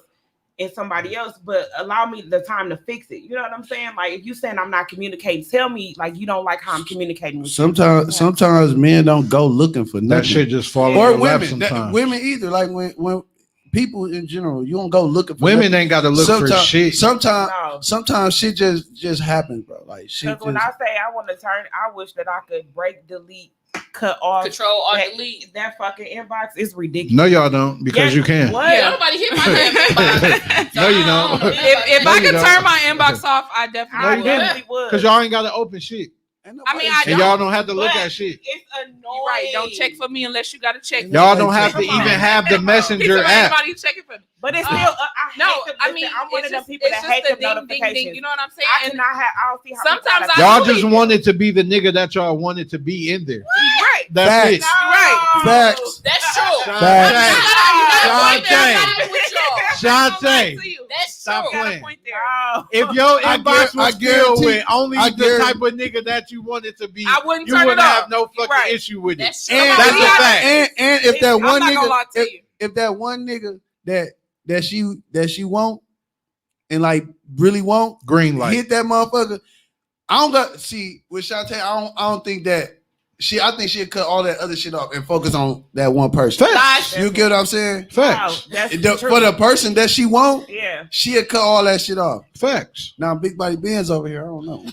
in somebody else, but allow me the time to fix it. You know what I'm saying? Like, if you saying I'm not communicating, tell me like you don't like how I'm communicating with you. Sometimes men don't go looking for nothing. that shit just fall or on your lap women, sometimes. women either. Like when people in general, you don't go looking for Women nothing. ain't got to look for shit. Sometimes shit just happens, bro. Like shit. Because when just- I say I want to turn, I wish that I could break, delete, cut off Control or that, delete. that fucking inbox. Is ridiculous. No, y'all don't because Yeah, you can. What? Yeah, nobody hit my damn inbox. No, you don't. if No, I you could don't. turn my inbox off, I definitely No, I you would. didn't. definitely would. Because y'all ain't got to open shit. Ain't I mean, nobody I And y'all don't have to look But at shit. It's annoying. You're right. Don't check for me unless you got to check. Y'all don't have to Come on. even have the messenger app. Anybody checking for me? But it's Uh, still, I hate No, them. I Listen, mean, I'm one it's of them just, people it's that just hate the them ding, ding, notifications. ding. You know what I'm saying? I And cannot have. I don't see how Sometimes people gotta- I Y'all do just leave wanted to be the nigga that y'all wanted to be in there. right. That's it. Facts. No. Facts. That's true. Facts. You gotta point there. Shantae. I'm not with y'all. Shantae, That's stop true. playing. No. If your I inbox was filled guarantee- with only I the guarantee- type of nigga that you wanted to be, I wouldn't you turn it wouldn't have off. no fucking Right. issue with it. That's true. And That's a fact. And if that I'm one not gonna lie nigga, to you. if that one nigga that she won't and like really won't Green light. hit that motherfucker, I don't got see with Shantae. I don't think that I think she'll cut all that other shit off and focus on that one person. Facts. You get what I'm saying? Facts. No, that's The- true. for the person that she won't, Yeah. she'll cut all that shit off. Facts. Now Big Body Benz over here, I don't know.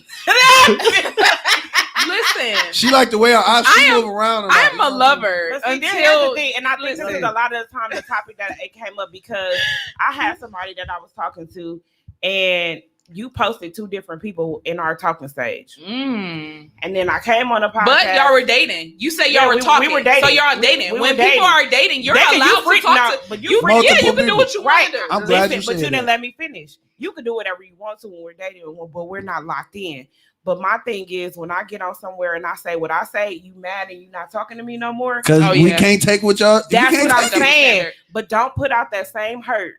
Listen, She like the way she am- move around. and I'm like, a lover But see, that's until the thing, and I think this is listen. a lot of the time the topic that it came up because I had somebody that I was talking to, and you posted two different people in our talking stage, and then I came on a podcast. But y'all were dating. You say Yeah, y'all were we talking. were dating. So y'all We- dating. we when were dating. people are dating, you're They can- allowed to talk no, to. but You, you freak- yeah, you Multiple can do what you Right. want to do. I'm glad you Listen, but said you didn't that. let me finish. You can do whatever you want to when we're dating, but we're not locked in. But my thing is, when I get on somewhere and I say what I say, you mad and you not talking to me no more. Because Oh, we yeah. can't take what y'all. you That's can't what I'm take double saying. standard. But don't put out that same hurt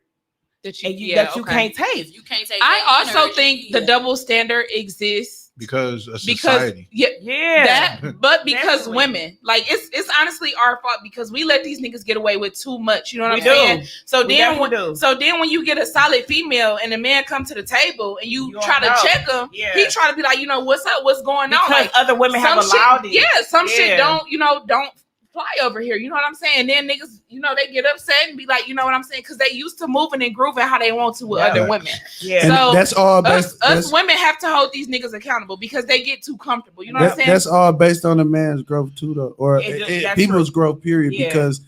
That you, and you, yeah, that you okay. can't take. If you can't take I that also energy, think the yeah. double standard exists Because of because society. Yeah. but because Definitely. women, like it's honestly our fault because we let these niggas get away with too much. You know what We I'm saying? do. So We then, definitely do. when you get a solid female and a man come to the table and you You try to don't know. check him, Yeah. he try to be like, you know, what's up, what's going on? Because Like other women have some allowed shit, it. yeah, some shit Yeah. don't fly over here. You know what I'm saying? And then niggas, they get upset and be like, you know what I'm saying? Because they used to moving and grooving how they want to with Yeah. other women. Yeah. And So, that's all based. Us women have to hold these niggas accountable because they get too comfortable. You know what I'm saying? That's all based on a man's growth too, though, or That's people's growth. Period. Yeah. Because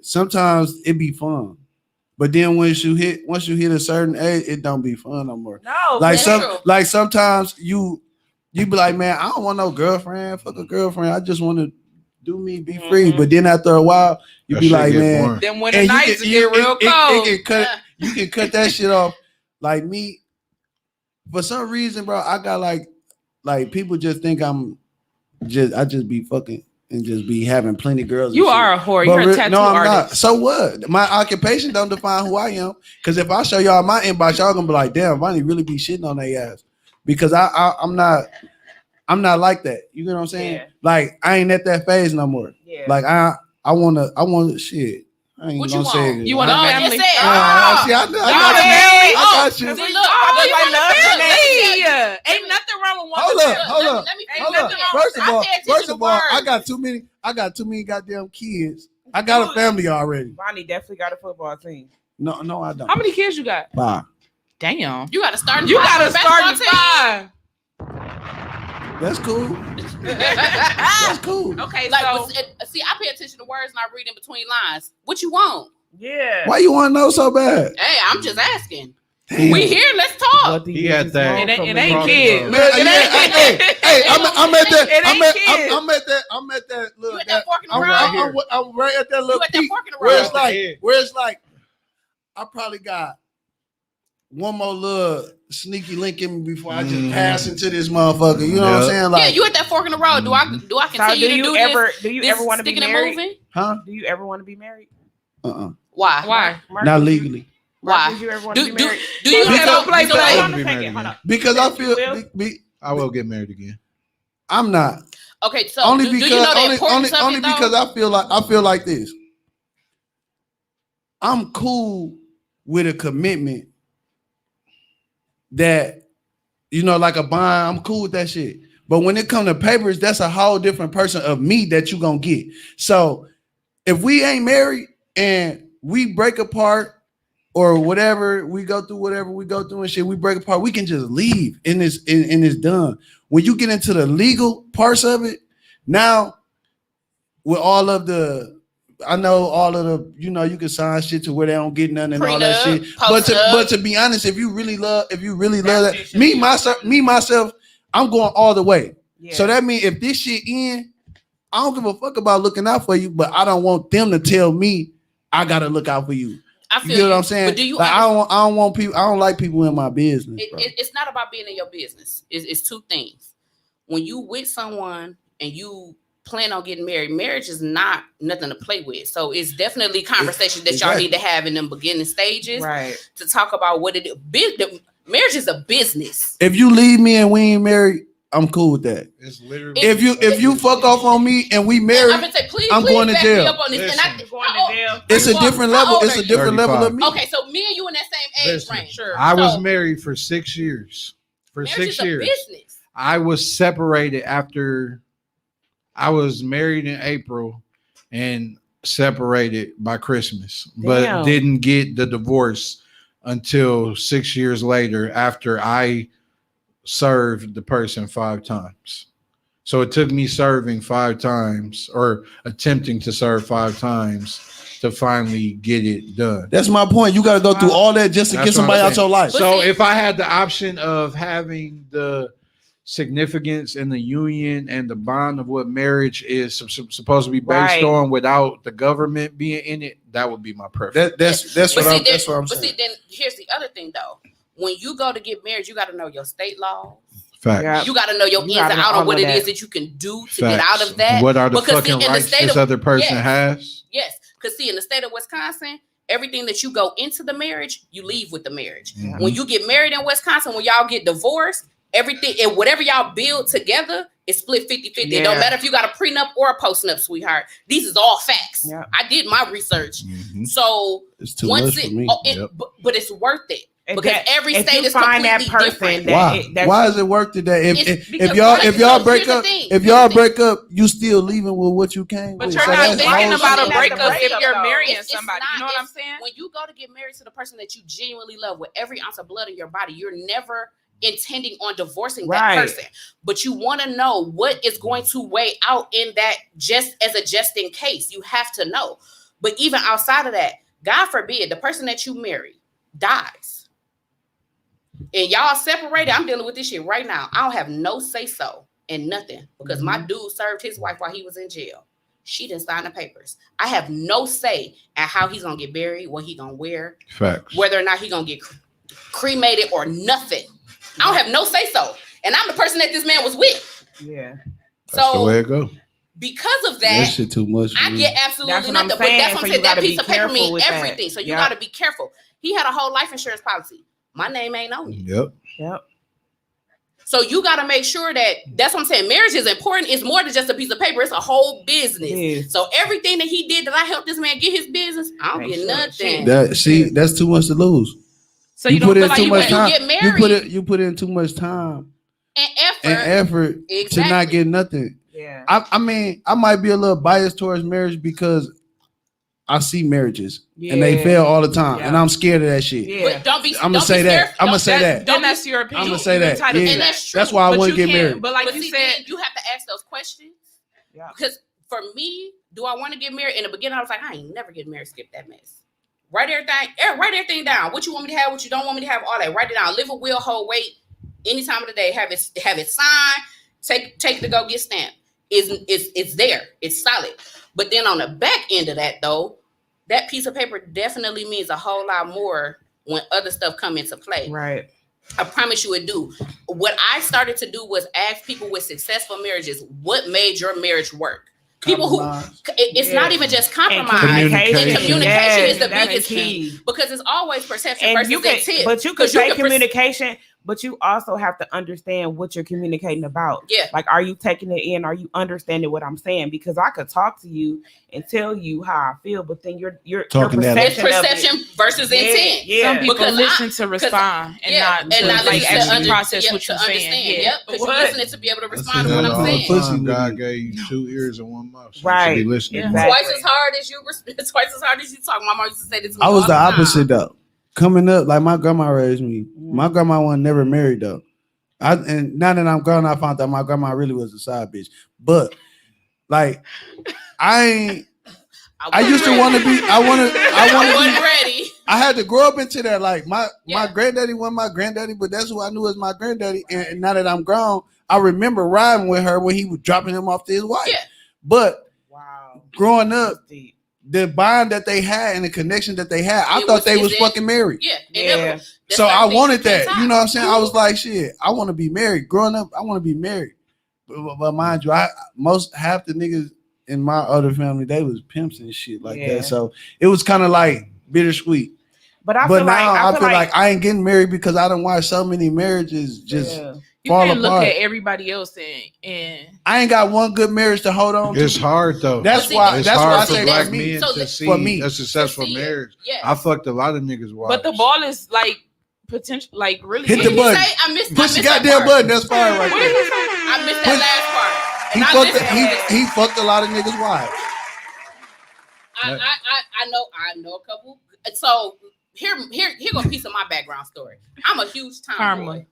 sometimes it be fun, but then once you hit a certain age, it don't be fun no more. No. Like that's true. sometimes you be like, man, I don't want no girlfriend. Fuck a girlfriend. I just want to do me, be free. Mhm. But then after a while, you That be shit like, get man, boring. Then when the and you nights can- get real cold, it can cut. You can cut that shit off. Like me, for some reason, bro, I got like people just think I just be fucking and just be having plenty of girls. you and shit. are a whore. But You're a tattoo no, I'm artist. not. So what? My occupation don't define who I am. Because if I show y'all my inbox, y'all gonna be like, damn, Vonnie really be shitting on their ass. Because I'm not like that. You know what I'm saying? Yeah. Like I ain't at that phase no more. Yeah. Like I want shit. I ain't What gonna you say want? it. You want No, a I family? just said. See, I got you. family. I got you. See, look, I I was like, want love a family. family. Ain't nothing wrong wrong with one. Hold percent. up, hold up. Let me Ain't Hold nothing up. wrong. First of I all, pay attention to I words. got too many goddamn kids. I got a family already. Bonnie definitely got a football team. No, I don't. How many kids you got? 5. Damn. You got to start. You got to start at 5. That's cool. five. That's cool. Okay, Like, so see, I pay attention to words and I read in between lines. What you want? Yeah. Why you want to know so bad? Hey, I'm just asking. Damn. We here. Let's talk. What do He you had just that. want It from ain't me? kids. Man, It yeah, ain't hey, I'm at that. It ain't kids. I'm at that You little. at that fork in the I'm road? right, I'm right at that You little at that peak fork in the where road? it's like, I probably got one more little sneaky link in me before I just pass into this motherfucker. You know what I'm Yeah. saying? Yeah, Like, you at that fork in the road. Do I So continue to do do you this? ever want to be sticking and married? moving? huh? Do you ever want to be married? Why? Why? Mark, Not did you- legally. Mark, Why? did you ever want to Do be do married? do you Because- know? play so play. wait, I Hold will on be a married second. Hold again. on. Because I You feel will? I will get married again. I'm not. okay, so Only do because you know the only importance of only it though? because I feel like this. I'm cool with a commitment that, you know, like a bond. I'm cool with that shit. But when it comes to papers, that's a whole different person of me that you gonna get. So if we ain't married and we break apart or whatever, we go through whatever we go through and shit, we break apart, we can just leave and it's done. When you get into the legal parts of it, now with all of the, I know all of the, you know, you can sign shit to where they don't get nothing and all that Prenup, shit. post-up. But to be honest, if you really love that, Transition. me myself, I'm going all the way. Yeah. So that means if this shit in, I don't give a fuck about looking out for you, but I don't want them to tell me I gotta look out for you. I You feel get what I'm saying? But do you? Like, I don't want people. I don't like people in my business. Bro. It's not about being in your business. It's two things. When you with someone and you plan on getting married, marriage is not nothing to play with. So it's definitely conversations that y'all Exactly. need to have in them beginning stages Right. to talk about what it is. Marriage is a business. If you leave me and we ain't married, I'm cool with that. It's literally. If you fuck off on me and we I'm married, gonna say, please, I'm please going to back jail. me up on this. And I, Listen. Going how to jail. old- it's a how different old level. are It's a you? different level of 35. me. Okay, so me and you in that same age Listen. range. Sure. I was So, married for 6 years. For marriage 6 is a years. business. I was separated after I was married in April and separated by Christmas, but Damn. didn't get the divorce until 6 years later after I served the person 5 times. So it took me serving 5 times or attempting to serve 5 times to finally get it done. That's my point. You got to go through all that just to That's get somebody what I'm out your life. But So see- if I had the option of having the significance in the union and the bond of what marriage is supposed to be based Right. on without the government being in it, that would be my preference. That's But what see, I'm. That's what I'm but saying. see, then here's the other thing though. When you go to get married, you got to know your state law. Facts. Yeah. You got to know your You ins gotta and know out all of what of it is that. that you can do to get out Facts. of that. What are the Because, see, fucking in the rights state this of- other person yes. has? Yes, because see, in the state of Wisconsin, everything that you go into the marriage, you leave with the marriage. Mhm. When you get married in Wisconsin, when y'all get divorced, everything and whatever y'all build together is split 50-50. It don't Yeah. matter if you got a prenup or a postnup, sweetheart. These is all facts. Yeah. I did my research. Mhm. So It's too once much it, for me. Yep. but it's worth it. And Because that- every if state you is find that completely person different. that Why? that's- Why is it worth it that It's if because- y'all because break here's the up thing. if Here's y'all the break up, you still leaving with what you came But with. you're So not that's thinking whole about shit. a breakup if breakup, you're though. marrying It's somebody. not- You know what I'm it's- saying? When you go to get married to the person that you genuinely love with every ounce of blood in your body, you're never intending on divorcing that Right. person. But you want to know what is going to weigh out in that just as a just in case. You have to know. But even outside of that, God forbid, the person that you marry dies. And y'all separated. I'm dealing with this shit right now. I don't have no say so in nothing because my dude served his wife while he was in jail. She didn't sign the papers. I have no say at how he's gonna get buried, what he gonna wear, Facts. whether or not he gonna get cremated or nothing. I don't have no say so, and I'm the person that this man was with. Yeah. That's the So way it goes. because of That that, shit too much. For I me. get absolutely That's what I'm nothing. But saying, that's what so I'm you saying. That gotta piece be of paper careful means with that. everything. So you Yeah. gotta be careful. He had a whole life insurance policy. My name ain't on it. Yep. Yep. So you got to make sure that that's what I'm saying. Marriage is important. It's more than just a piece of paper. It's a whole business. Yes. So everything that he did that I helped this man get his business, I don't Make get sure. nothing. That's too much to lose. So you you don't put feel in like too you much when you time. get You married- put in too much time and effort to not get nothing. Yeah. I mean, I might be a little biased towards marriage because I see marriages and they Yeah. fail all the time, Yeah. and I'm scared of that shit. Yeah. But don't be. I'm gonna don't say be that. scared- I'm gonna don't- say that. Then don't be- that's your opinion. I'm gonna You say that. entitled to Yeah. And that. that's true. That's why I But wouldn't you get can't- married. But like But you see, said, then you have to ask those questions. Yeah. Because for me, do I want to get married? In the beginning, I was like, I ain't never getting married. Skip that mess. Write everything down. What you want me to have, what you don't want me to have, all that. Write it down. Live a will, hold, wait. Any time of the day, have it signed. Take the go get stamped. It's there. It's solid. But then on the back end of that, though, that piece of paper definitely means a whole lot more when other stuff come into play. Right. I promise you it do. What I started to do was ask people with successful marriages, what made your marriage work? People who it's Yeah. not even just compromise. Communication. And communication Yes, is the that biggest key. thing because it's always perception And versus you can, intent. but you can 'Cause you say can communication, but you also have to understand what you're communicating about. Yeah. Like, are you taking it in? Are you understanding what I'm saying? Because I could talk to you and tell you how I feel, but then your Talking that It's perception of it- perception versus intent. Yeah. some people Because listen to respond and not to not like listen actually to process yeah, what to you're understand. saying. Yep, because you're What? listening to be able to That's respond to what all I'm the saying. Pussy time. nigga. God gave you 2 ears and 1 mouth. So you Right. should be listening. Yeah. more. Twice as hard as you talk. My mom used to say this to me I was all the time. opposite though. Coming up, like my grandma raised me. My grandma wasn't never married though. And now that I'm grown, I found out my grandma really was a side bitch. But like, I used to want to be. I want to wasn't be. ready. I had to grow up into that. Like my Yeah. granddaddy wasn't my granddaddy, but that's who I knew as my granddaddy. And now that I'm grown, I remember riding with her when he was dropping him off to his wife. Yeah. But Wow. growing up, That's deep. the bond that they had and the connection that they had, I It thought was- they was is it- fucking married. Yeah. Yeah. So I wanted that. that. You know what I'm saying? I was like, shit, I want to be married. Growing up, I want to be married. But mind you, half the niggas in my other family, they was pimps and shit like Yeah. that. So it was kind of like bittersweet. But I But feel now like I feel like I ain't getting married because I don't watch so many marriages just yeah. You fall can't look apart. at everybody else and I ain't got one good marriage to hold on to. It's hard though. That's see, why It's that's why I hard for say black for me. men So to the- see for me. a successful see it. marriage. Yeah. I fucked a lot of niggas' wives. but the ball is like potential like really Hit What the did he button. say? I missed Push the that goddamn part. button. That's fine right What did there. he say? I missed that last part. He And I fucked. listened. He fucked a lot of niggas' wives. I know a couple. So here go a piece of my background story. I'm a huge Karma. tomboy.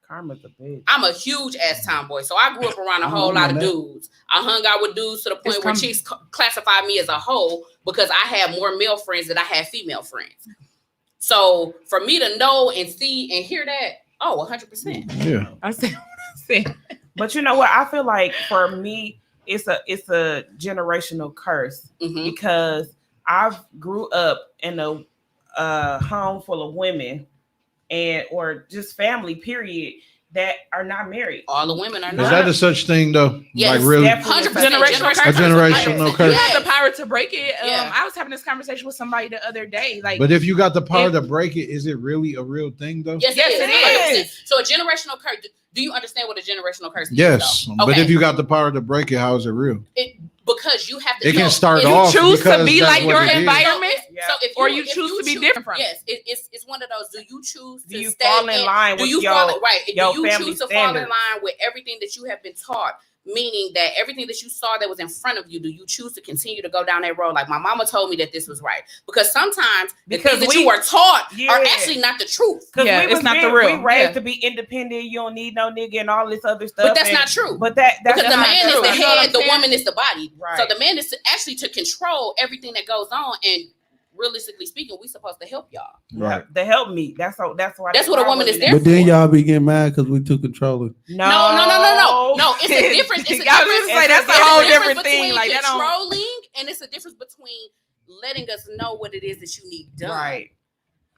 Karma's a bitch. I'm a huge ass tomboy. So I grew up around a I whole know lot of that. dudes. I hung out with dudes to the point It's where coming. chicks classified me as a hoe because I had more male friends than I had female friends. So for me to know and see and hear that, 100%. Yeah. I said what I said. But you know what? I feel like for me, it's a generational curse Mhm. because I've grew up in a home full of women or just family, period, that are not married. All the women are Is not. that a such thing though? Yes, like really? definitely. 100% Generational curse. A generational curse. You have the power to break it. Yeah. I was having this conversation with somebody the other day. Like, But if you got the power to break it, is it really a real thing though? Yes, Yes, it it is. 100%. So a generational curse. Do you understand what a generational curse is? Yes. though? But Okay. if you got the power to break it, how is it real? Because you have to. It can know- start if you off choose to because be that's like what your it is. environment, Yeah. So if or you you if choose to be different from it. Yes, it's one of those. Do you choose to Do you stay fall in line do with you your fall right? Do you family choose to fall in standards? line with everything that you have been taught? Meaning that everything that you saw that was in front of you, do you choose to continue to go down that road? Like my mama told me that this was right. Because sometimes the Because things that we- you were taught are Yeah. actually not the truth. Because Yeah, we it's was not the being- real. We raised Yeah. to be independent. You don't need no nigga and all this other stuff. But that's and- not true. But that's Because the not man is true. the You know what head, I'm the saying? woman is the body. Right. So the man is actually to control everything that goes on. And realistically speaking, we supposed to help y'all. Right. They help me. That's why. That's what a woman is there But then for. y'all be getting mad because we took control of. No, No. It's a difference. It's a Y'all difference. just like, that's a It's whole difference different thing. between Like, that don't- controlling, and it's a difference between letting us know what it is that you need done. Right.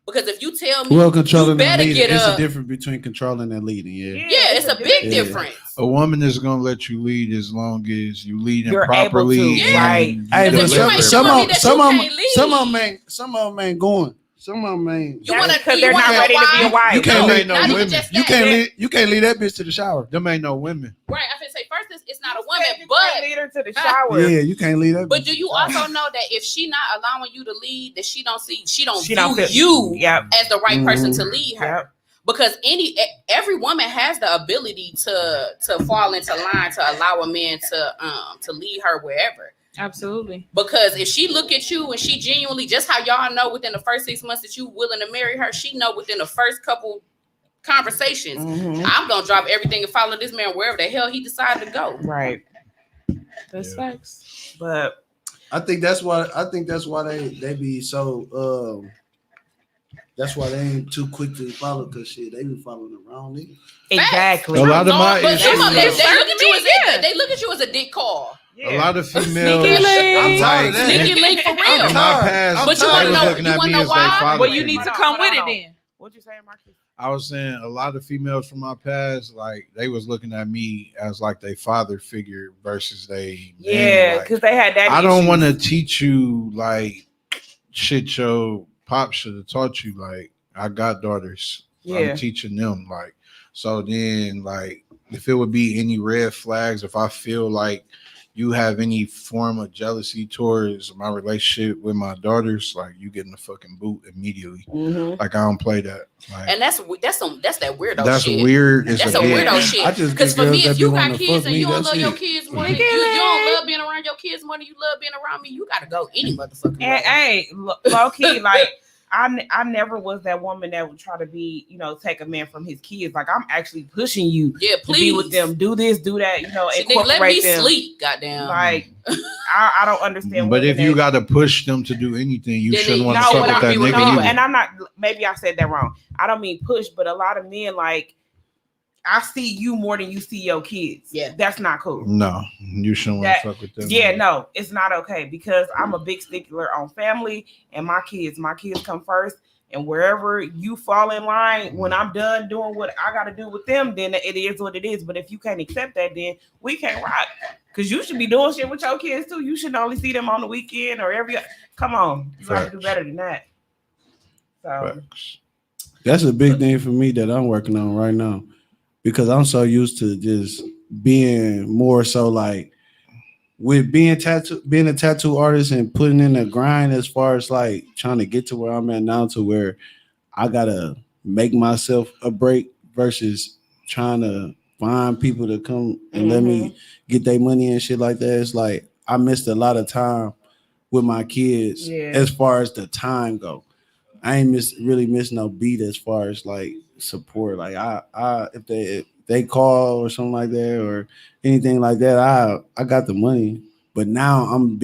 Because if you tell me, Well, controlling and better leading. get It's up. a difference between controlling and leading. Yeah. yeah, it's a big Yeah. difference. A woman is gonna let you lead as long as you lead You're able properly. to, and right. you Hey, Because but if you ain't some showing me of that you some of can't lead. some of them ain't going. Some of them ain't. You wanna because you they're wanna not know ready to be a why? wife. You can't No, lead ain't no Not even women. just You that. can't lead that bitch to the shower. Them ain't no women. Right, I can say first, it's not a You woman, can't but lead her to the shower. Yeah, you can't lead that. but bitch do to you the shower. also know that if she not allowing you to lead, that she don't She view don't feel you Yep. as the right person Mhm. to lead her? Yep. because every woman has the ability to fall into line to allow a man to lead her wherever. Absolutely. Because if she look at you and she genuinely, just how y'all know within the first 6 months that you willing to marry her, she know within the first couple conversations, I'm gonna drop everything and follow this man wherever the hell he decided to go. Right. That's facts. But I think that's why they be so that's why they ain't too quick to follow, because shit, they be following the wrong nigga. exactly. A lot of my But some of them, issues- they look at you as a dick call. A lot of females, Sneaky link. I'm tired of that. Sneaky link for in real. I'm my tired. past, But you they wanna was know- looking you at wanna me know as why? they father. Well, you need to come with it then. What you saying, Marcus? I was saying a lot of females from my past, like they was looking at me as like they father figure versus they. Yeah, like, because they had that. I don't issue. want to teach you like shit your pop should have taught you. Like I got daughters. Yeah. I'm teaching them. Like so then like if it would be any red flags, if I feel like you have any form of jealousy towards my relationship with my daughters, like you getting the fucking boot immediately. Mhm. Like I don't play that. Like And that's that weirdo that's shit. weird. It's That's a bit. weirdo shit. I just Because get for me, girls that if be you wanting got to kids fuck and me, you don't that's love your it. kids more, you don't love being around your kids more than you love being around me, you gotta go any motherfucking And way. hey, low key, like I never was that woman that would try to be, take a man from his kids. Like I'm actually pushing you Yeah, to please be with them, do this, do that, Shit, nigga, let me incorporate them. sleep, goddamn. Like I don't understand. But women if you that- got to push them to do anything, you Then shouldn't they- want to no, fuck what with I that be with nigga no, either. and I'm not. Maybe I said that wrong. I don't mean push, but a lot of men like I see you more than you see your kids. Yeah. That's not cool. No, you shouldn't want That- to fuck with them. Yeah, no, it's not okay because I'm a big stickler on family and my kids. My kids come first, and wherever you fall in line, when I'm done doing what I got to do with them, then it is what it is. But if you can't accept that, then we can't rock. Because you should be doing shit with your kids too. You should only see them on the weekend or every. Come on, you got to do Facts. better than that. So Facts. That's a big thing for me that I'm working on right now, because I'm so used to just being more so like with being a tattoo artist and putting in the grind as far as like trying to get to where I'm at now, to where I gotta make myself a break versus trying to find people to come and let me get their money and shit like that. It's like I missed a lot of time with my kids Yeah. as far as the time go. I ain't really miss no beat as far as like support. Like I if they call or something like that or anything like that, I got the money. But now I'm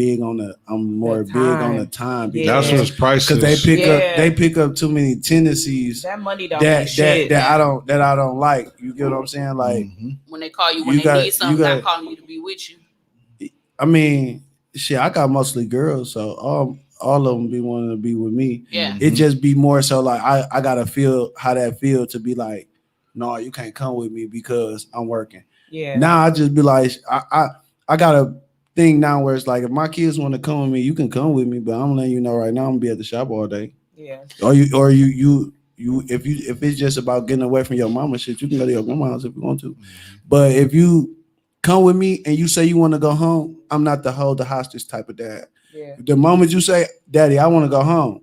more The big on time. the time, Yeah. That's what's priceless. because Yeah. they pick up too many tendencies that money don't that mean shit. I don't like. You get what I'm saying? Like, Mhm. When they call you when You they got- need something, you got- not calling you to be with you. I mean, shit, I got mostly girls, so all of them be wanting to be with me. Yeah. It just be more so like I gotta feel how that feel to be like, no, you can't come with me because I'm working. Yeah. Now I just be like, I got a thing now where it's like, if my kids want to come with me, you can come with me, but I'm letting you know right now I'm gonna be at the shop all day. Yeah. Or you if it's just about getting away from your mama shit, you can go to your grandma's house if you want to. But if you come with me and you say you want to go home, I'm not the hold the hostage type of dad. Yeah. The moment you say, Daddy, I want to go home,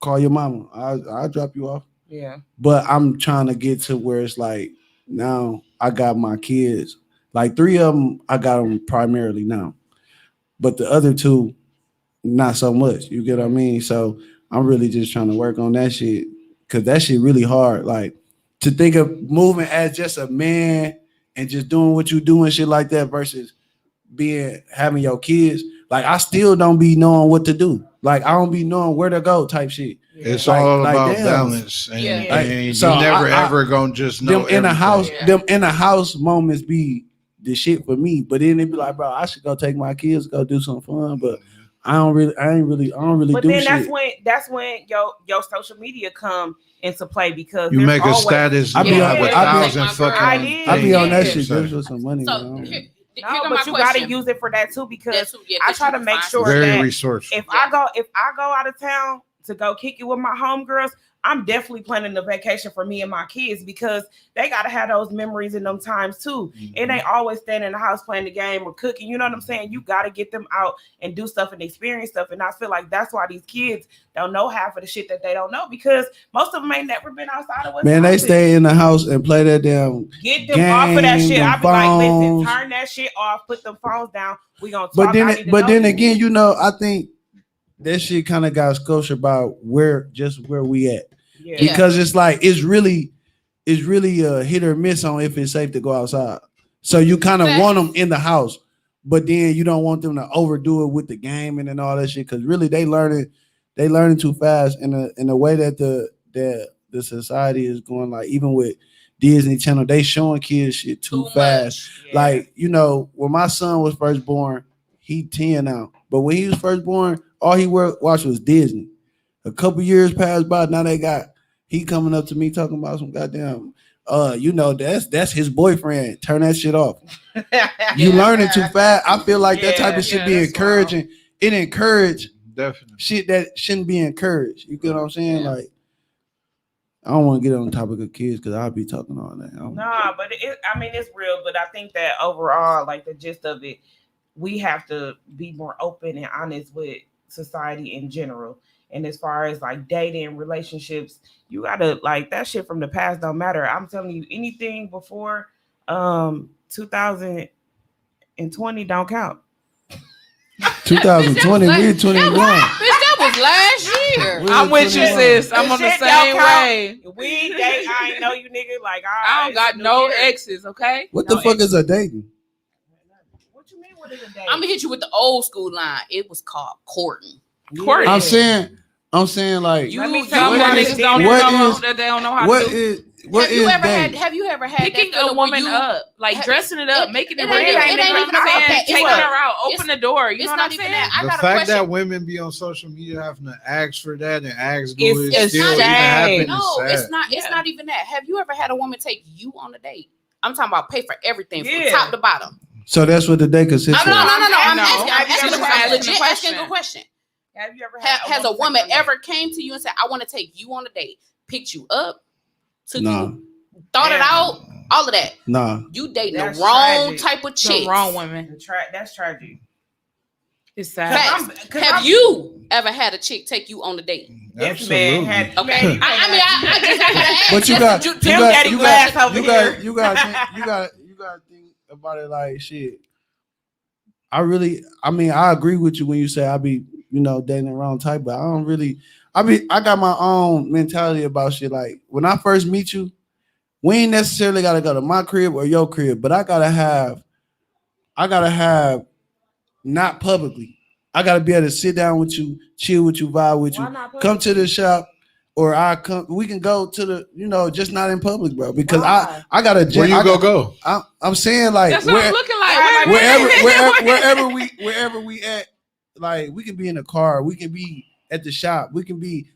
call your mama. I'll drop you off. Yeah. But I'm trying to get to where it's like, now I got my kids. Like 3 of them, I got them primarily now. But the other 2, not so much. You get what I mean? So I'm really just trying to work on that shit, because that shit really hard. Like, to think of moving as just a man and just doing what you do and shit like that versus having your kids. Like, I still don't be knowing what to do. Like, I don't be knowing where to go type shit. It's Like- all like, about damn. balance, and, Yeah. and So you never I- ever gonna just know Them in the house, Yeah. them in the house moments be the shit for me. But then they be like, bro, I should go take my kids, go do some fun. But I don't really But do then shit. that's when your social media come into play, because You there's make a always- status, I be you on- have a I be- thousand I fucking. did. I be on that Yeah. shit just for some money. So man. here No, go my but you question. gotta use it for that too, because That's who- yeah, I 'cause try you to can make find sure Very that resourceful. if I go out of town to go kick it with my homegirls, I'm definitely planning a vacation for me and my kids because they got to have those memories in them times too. It ain't always staying in the house playing the game or cooking. You know what I'm saying? You got to get them out and do stuff and experience stuff. And I feel like that's why these kids don't know half of the shit that they don't know because most of them ain't never been outside of Wisconsin. Man, they stay in the house and play that damn. Get them off of that game, shit. them I be like, listen, phones. turn that shit off. Put them phones down. We gonna talk. But I then, need to but know then you. again, you know, I think that shit kind of got sculpture about where we at Yeah. because it's like it's really a hit or miss on if it's safe to go outside. So you kind of want them in the house, but then you don't want them to overdo it with the gaming and all that shit because really they learning too fast in a way that the society is going. Like even with Disney Channel, they showing kids shit too fast. Yeah. Like, you know, when my son was first born, he 10 now. But when he was first born, all he watched was Disney. A couple years passed by, now he coming up to me talking about some goddamn, you know, that's his boyfriend. Turn that shit off. You learning too fast. I feel like that type of shit be that's encouraging. It encourage Definitely. shit that shouldn't be encouraged. You get what I'm saying? Yeah. Like, I don't want to get on the topic of kids because I'll be talking all that. Nah, but it's real. But I think that overall, like the gist of it, we have to be more open and honest with society in general. And as far as like dating relationships, you gotta like that shit from the past don't matter. I'm telling you, anything before 2020 don't count. 2020, we're 21. That was last year. I'm with you, sis. I'm on the Shit same don't count. way. We date. I ain't know you, nigga. Like I don't got no exes, okay? What the fuck is a dating? What you mean? What is a date? I'm gonna hit you with the old school line. It was called courting. Courting. I'm saying like You- Let me you tell you Some what niggas is don't what know is- that they don't know how what to do. is what have you is ever had? dating? Have you ever had Picking that feeling a woman where you, up, like dressing it up, making it it real. ain't even You know about what I'm saying? that. It's Taking what- her out, it's- open the door. You it's know what not I'm even saying? that. I The got a fact question. that women be on social media having to ask for that and ask It's do it insane. still even happen. No, is it's sad. not. It's Yeah. not even that. Have you ever had a woman take you on a date? I'm talking about pay for everything from Yeah. top to bottom. So that's what the date consists No, of. I'm No, asking. Have you I'm ever asking. had I'm a legit question? asking a question. Have you ever had Has a woman take you on ever came to you and said, "I want to take you on a date," picked you up, took Nah. you, thought it Yeah. out, all of that? Nah. You dating That's the wrong tragic. type of chick. The wrong women. That's tragic. It's Facts. sad. Have you ever had a chick take you on a date? This man had. Okay. Man, I just gotta ask. But you got you Tim got Daddy you Glass got over you here. got you got you got to think about it like shit. I agree with you when you say I be, you know, dating the wrong type, but I got my own mentality about shit. Like when I first meet you, we ain't necessarily gotta go to my crib or your crib, but I gotta have not publicly. I gotta be able to sit down with you, chill with you, vibe with you, Why not come to the shop, or we can go to the, you know, just not in public, bro. Because Why? I gotta Where you I go? I'm saying like That's what I'm looking like. wherever we at, like we can be in the car, we can be at the shop, we can be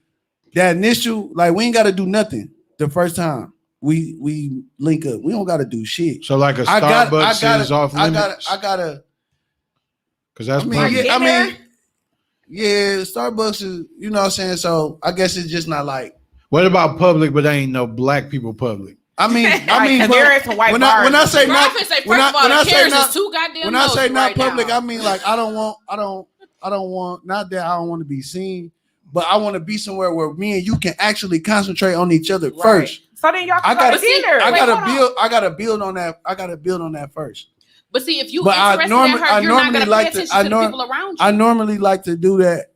that initial, like we ain't gotta do nothing the first time we link up. We don't gotta do shit. So like a I Starbucks is off limits I gotta because that's I mean, public. yeah, Starbucks is, you know what I'm saying? So I guess it's just not like, What about public? But ain't no black people public. I mean, Right, 'cause there is some white when bars. I say Girl, not, I'm finna say, first when of all, I the say Karens not- is too goddamn when I say nosy not right public, now. I mean like I don't want, not that I don't want to be seen, but I want to be somewhere where me and you can actually concentrate on each other Right. first. So then y'all I can go gotta to dinner. I Wait, gotta hold on. build. I gotta build on that first. But see, if you But I interested norm- in her, I you're not normally gonna like pay to- attention I to norm- the people around you. I normally like to do that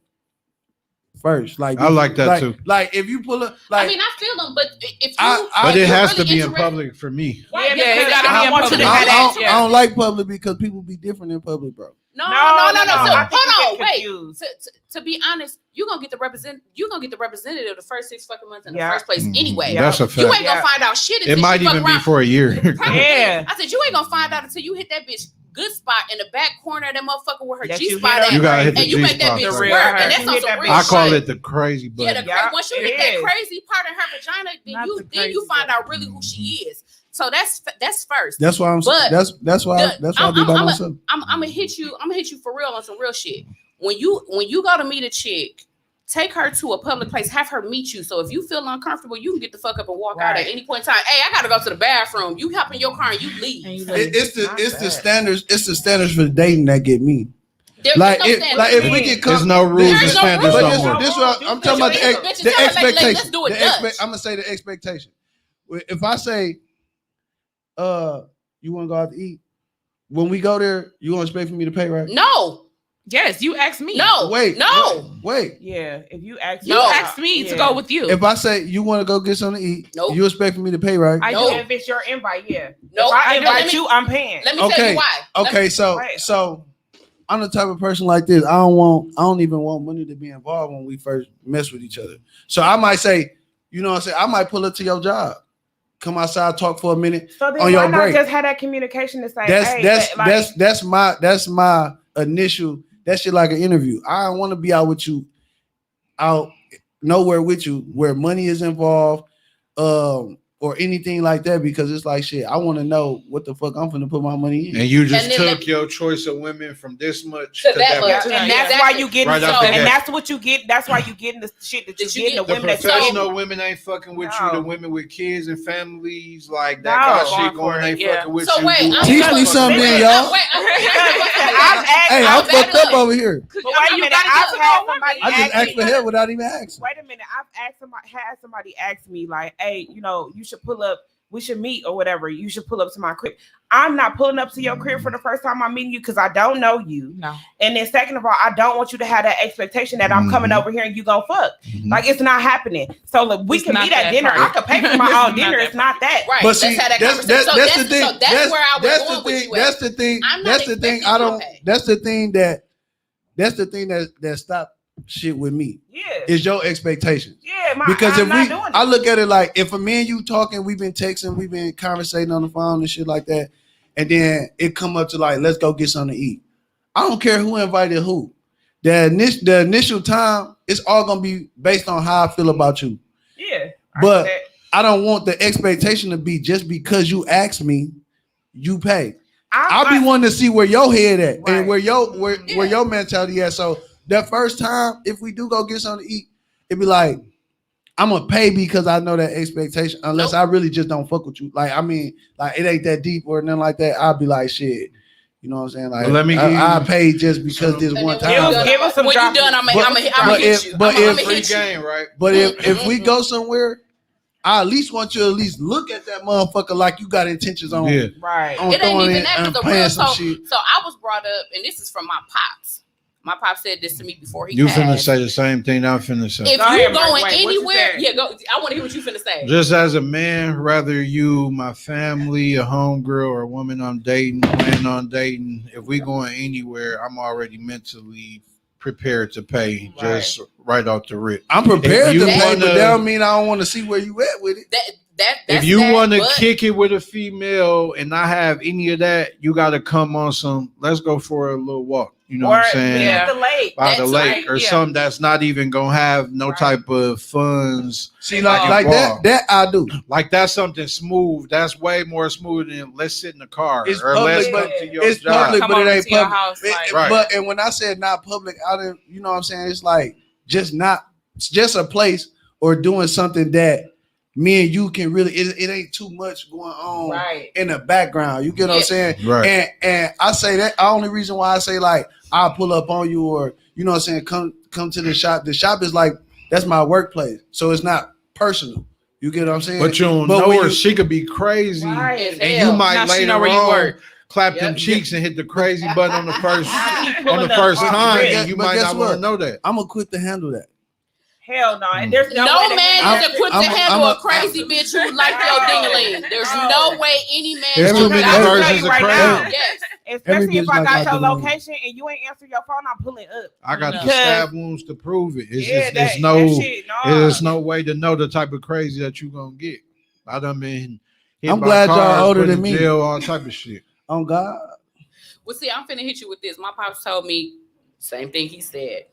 first. Like I like that too. Like if you pull up, I like mean, I feel them, but if you, But it you're has to really be in interested- public for me. Yeah, Yeah, it because gotta I be in want you to public. have that. I don't like public because people be different in public, bro. No. No. So, I think you hold on, get wait. confused. To be honest, you're gonna get the representative the first 6 fucking months in Yeah. the first place anyway. Yeah. That's a You fact. ain't gonna Yeah. find out shit until It might you fuck even be around. for a year. Probably. Yeah. I said you ain't gonna find out until you hit that bitch good spot in the back corner of that motherfucker with her That G you spot hit at, You gotta hit the and you make that G-spot bitch first. real work, hurt. and that's You on hit some that real I call shit. it the crazy Yeah, button. Yeah, once you it hit that is. crazy part in her vagina, then Not the then you crazy find part. out really who she is. So that's first. That's why I'm. But That's why I be by myself. I'm gonna hit you for real on some real shit. When you go to meet a chick take her to a public place, have her meet you. So if you feel uncomfortable, you can get the fuck up and walk out at any point in time. Hey, I gotta go to the bathroom. You hop in your car and you leave. It's the standards. It's the standards for dating that get me. There's Like no standard. if we get There's no rules and There's no standards rules. no But more. this what I'm talking about Bitches the tell her, like, let's expectation. do it Dutch. I'm gonna say the expectation. If I say, you want to go out to eat? When we go there, you gonna expect for me to pay, right? No, Yes, you asked me. no, Wait, no. Wait. Yeah, if you ask, You No. asked me to go with you. If I say you want to go get something to eat, Nope. you expect for me to pay, right? I No. do. if it's your invite, yeah. No, If I and let invite me- you, I'm paying. Let me tell Okay. you why. Let Okay, me- so I'm the type of person like this. I don't even want money to be involved when we first mess with each other. So I might say, you know what I'm saying? I might pull up to your job, come outside, talk for a minute. So then on why your not break. just have that communication to say, hey, That's my initial. That shit like an interview. I don't want to be out with you, out nowhere with you where money is involved, or anything like that, because it's like shit. I want to know what the fuck I'm finna put my money in. And you just And then took your choice of women from this much To that much. and that's Exactly. why you get, Right off the and bat. that's what you get. That's why you getting the shit that you That you get. The get. The women that you professional get. women ain't fucking with No. you. The women with kids and families like that No. got Going shit going for it, ain't yeah. fucking with So you. wait, You I'm Teach gonna- me something, wait, y'all. wait, I've asked, Hey, I'm I've fucked asked- up over here. But I wait mean, a you minute, gotta I've get to had know a woman. somebody I just ask asked me. for help without even asking. Wait a minute, had somebody ask me like, "Hey, you know, you should pull up. We should meet or whatever. You should pull up to my crib." I'm not pulling up to your crib for the first time I'm meeting you because I don't know you. No. And then second of all, I don't want you to have that expectation that I'm coming Mhm. over here and you gonna fuck. Mhm. Like it's not happening. So look, we It's can not meet at that dinner. part. I could pay for my It's own not dinner. that It's not that. Right, But let's see, have that that's conversation. So the thing. So that's where I was that's going the with thing. you at. That's the thing. I'm not That's the thing. expecting I you to don't. pay. That's the thing that. That's the thing that stop shit with me. Yeah. Is your expectations. Yeah, Because I'm if not doing it. I look at it like if a me and you talking, we've been texting, we've been conversating on the phone and shit like that, and then it come up to like, let's go get something to eat. I don't care who invited who. The initial time, it's all gonna be based on how I feel about you. Yeah. But I, I don't want the expectation to be just because you asked me, you pay. I'll be wanting to see where your head at Right. and where your mentality at. So that first time, if we do go get something to eat, it'd be like, I'm gonna pay because I know that expectation. Unless Nope. I really just don't fuck with you. Like, I mean, like it ain't that deep or nothing like that. I'll be like, shit. You know what I'm saying? Like, Well, let me give you- I pay just because this And one then when time. you done, Give us some when you drop- done, I'm but- gonna but hit if- you. but I'm if- gonna Free hit you. game, right? But if we go somewhere, I at least want you to at least look at that motherfucker like you got intentions on. Yeah. right. On It ain't throwing even in that and because the paying real some so. shit. So I was brought up, and this is from my pops. My pop said this to me before he You passed. finna say the same thing I'm finna say. If Go you ahead, Mike. going Wait, what you anywhere, said? yeah, go. I want to hear what you finna say. Just as a man, rather you, my family, a homegirl, or a woman I'm dating, planning on dating, if we going anywhere, I'm already mentally prepared to pay just right off the rip. I'm prepared If you to pay, but wanna- that don't mean I don't want to see where you at with it. That's If you that, want to but kick it with a female and not have any of that, you got to come on some, let's go for a little walk. You know or what I'm saying? be at the lake. By the That's lake right, or yeah. something that's not even going to have no Right. type of funds. See, like Involved. that I do. Like that's something smooth. That's way more smooth than let's sit in the car It's or public, let's but come to your it's job. public. Come But it over ain't to your public. house. Like, Right. But and when I said not public, I didn't. You know what I'm saying? It's like just not. It's just a place or doing something that me and you can really. It ain't too much going on Right. in the background. You get what I'm Yeah. saying? Right. And I say that the only reason why I say like I'll pull up on you or you know what I'm saying come to the shop. The shop is like that's my workplace, so it's not personal. You get what I'm saying? But you don't But know when her. you- She could be crazy. Right. As And hell. you might Now she later know where you on work. clap them Yep. cheeks and hit the crazy button on the first Keep on the pulling up first on time, the and you But might guess not want what? to know that. I'm gonna quit to handle that. Hell no. And there's no, no way that man he- is equipped to I'm- handle I'm a crazy bitch who like your ding-a-ling. There's No. no way any man. There's is too gonna many do that. versions of right crazy. now. Yes. Especially Every if bitch I like got my your ding-a-ling. location and you ain't answer your phone, I'm pulling up. I got the Because- stab wounds to prove it. It's, Yeah, it's, that, it's no, that shit, no. there's no way to know the type of crazy that you gonna get. I done been. hit I'm by glad y'all cars, older put than in me. Jail, all type of shit. On God. Well, see, I'm finna hit you with this. My pops told me Same thing he said.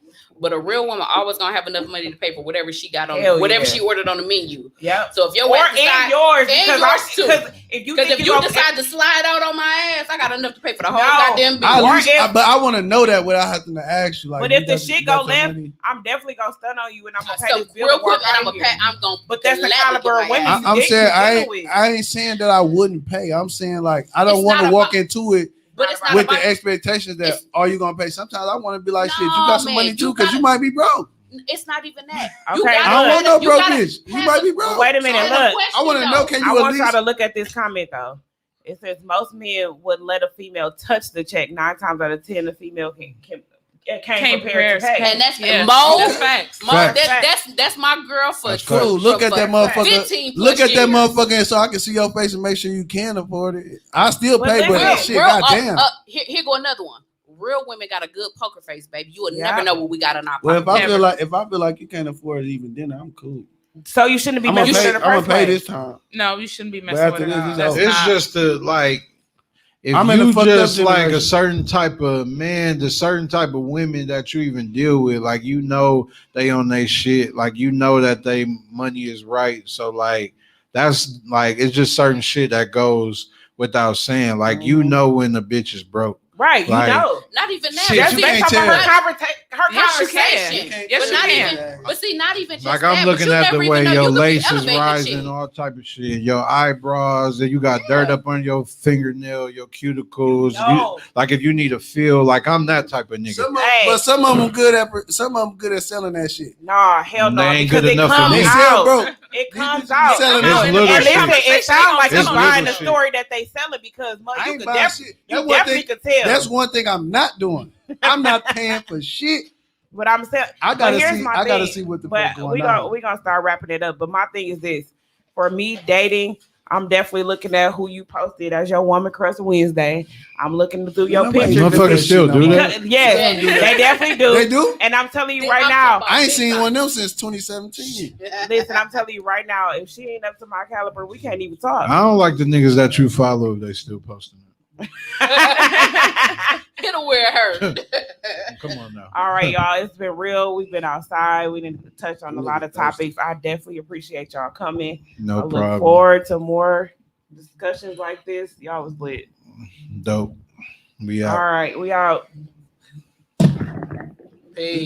But a real woman always gonna have enough money to pay for whatever she got on Hell whatever yeah. she ordered on the menu. Yep. So if your Or wife and decide, yours, and because yours too. because if you because think if you gonna- decide to slide out on my ass, I got enough to pay for the whole No. goddamn bill. Or if- but I want to know that without having to ask you. Like, But you if the got- shit you got go your left, money? I'm definitely gonna stun on you and I'm gonna pay So this bill. real and walk quick, and right here. I'm gonna. But that's the gladly caliber get of my women ass. you I'm dick saying you I dealing ain't, with. I ain't saying that I wouldn't pay. I'm saying like I don't It's want to not walk about- into it But it's not with about. the expectations that it's- are you gonna pay. Sometimes I want to be like, shit, you No, got some man, money you too, because gotta- you might be broke. It's not even that. Okay, You gotta- I don't want no you broke gotta bitch. You have might a- be broke. Wait a minute, So the look. question, I want to know, though, can I you at want y'all least? to look at this comment though. It says most men would let a female touch the check. 9 times out of 10, the female can't prepare to pay. And that's Yeah. Mo. That's facts. Mo, Facts. that's my girl for That's Cool. facts. Look at that motherfucker. 15 Look plus at that years. motherfucker, so I can see your face and make sure you can afford it. I still But pay, but listen, that shit, Real- goddamn. here go another one. Real women got a good poker face, baby. You will Yeah. never know what we got in our Well, pocket. if I feel like you can't afford it even then, I'm cool. So you shouldn't be I'm gonna messing pay. in I'm the gonna first pay place. this time. No, you shouldn't be But messing after with it. this, it's That's over. It's not- just like if I'm in the you fucked up just like a generation. certain type of man, the certain type of women that you even deal with, like you know they on their shit, like you know that they money is right. So like that's like it's just certain shit that goes without saying. Like you Mhm. know when the bitch is broke. Right, you Like- know. Not even that. Shit, Just you See, based can't off of tell. her Yes, you conversation. can. Yes, but you not can. even. But see, not even just Like that, I'm but looking you at never the even way know your you could be lace is elevating rising, shit. all type of shit, your eyebrows, and you got dirt up on your fingernail, your cuticles. No. Like if you need to feel like I'm that type of nigga. Hey. But some of them good at selling that shit. Nah, hell no. They ain't Because good it enough for comes me. They out. sell broke. It comes These out. selling It's broke. little And shit. listen, it sounds like It's you're buying little the shit. story that they selling because Mo, I you ain't could buying definitely, shit. you That's one definitely thing. could tell. That's one thing I'm not doing. I'm not paying for shit. But I'm saying, I gotta but here's see. my I gotta thing. see what the But fuck going on. we gonna start wrapping it up. But my thing is this: for me, dating, I'm definitely looking at who you posted as your woman crush Wednesday. I'm looking through your Nobody pictures. do that Motherfuckers shit still no do more. that? Because- yes, Yeah. they definitely do. They do. And I'm telling you They- right I'm now, talking I ain't big seen time. one of them since 2017. listen, I'm telling you right now, if she ain't up to my caliber, we can't even talk. I don't like the niggas that you follow if they still posting it. Hit her where it hurt. Come on now. All right, y'all. It's been real. We've been outside. We didn't touch on a lot of topics. I definitely appreciate y'all coming. I No look problem. forward to more discussions like this. Y'all was lit. Dope. We out. All right, we out. Peace.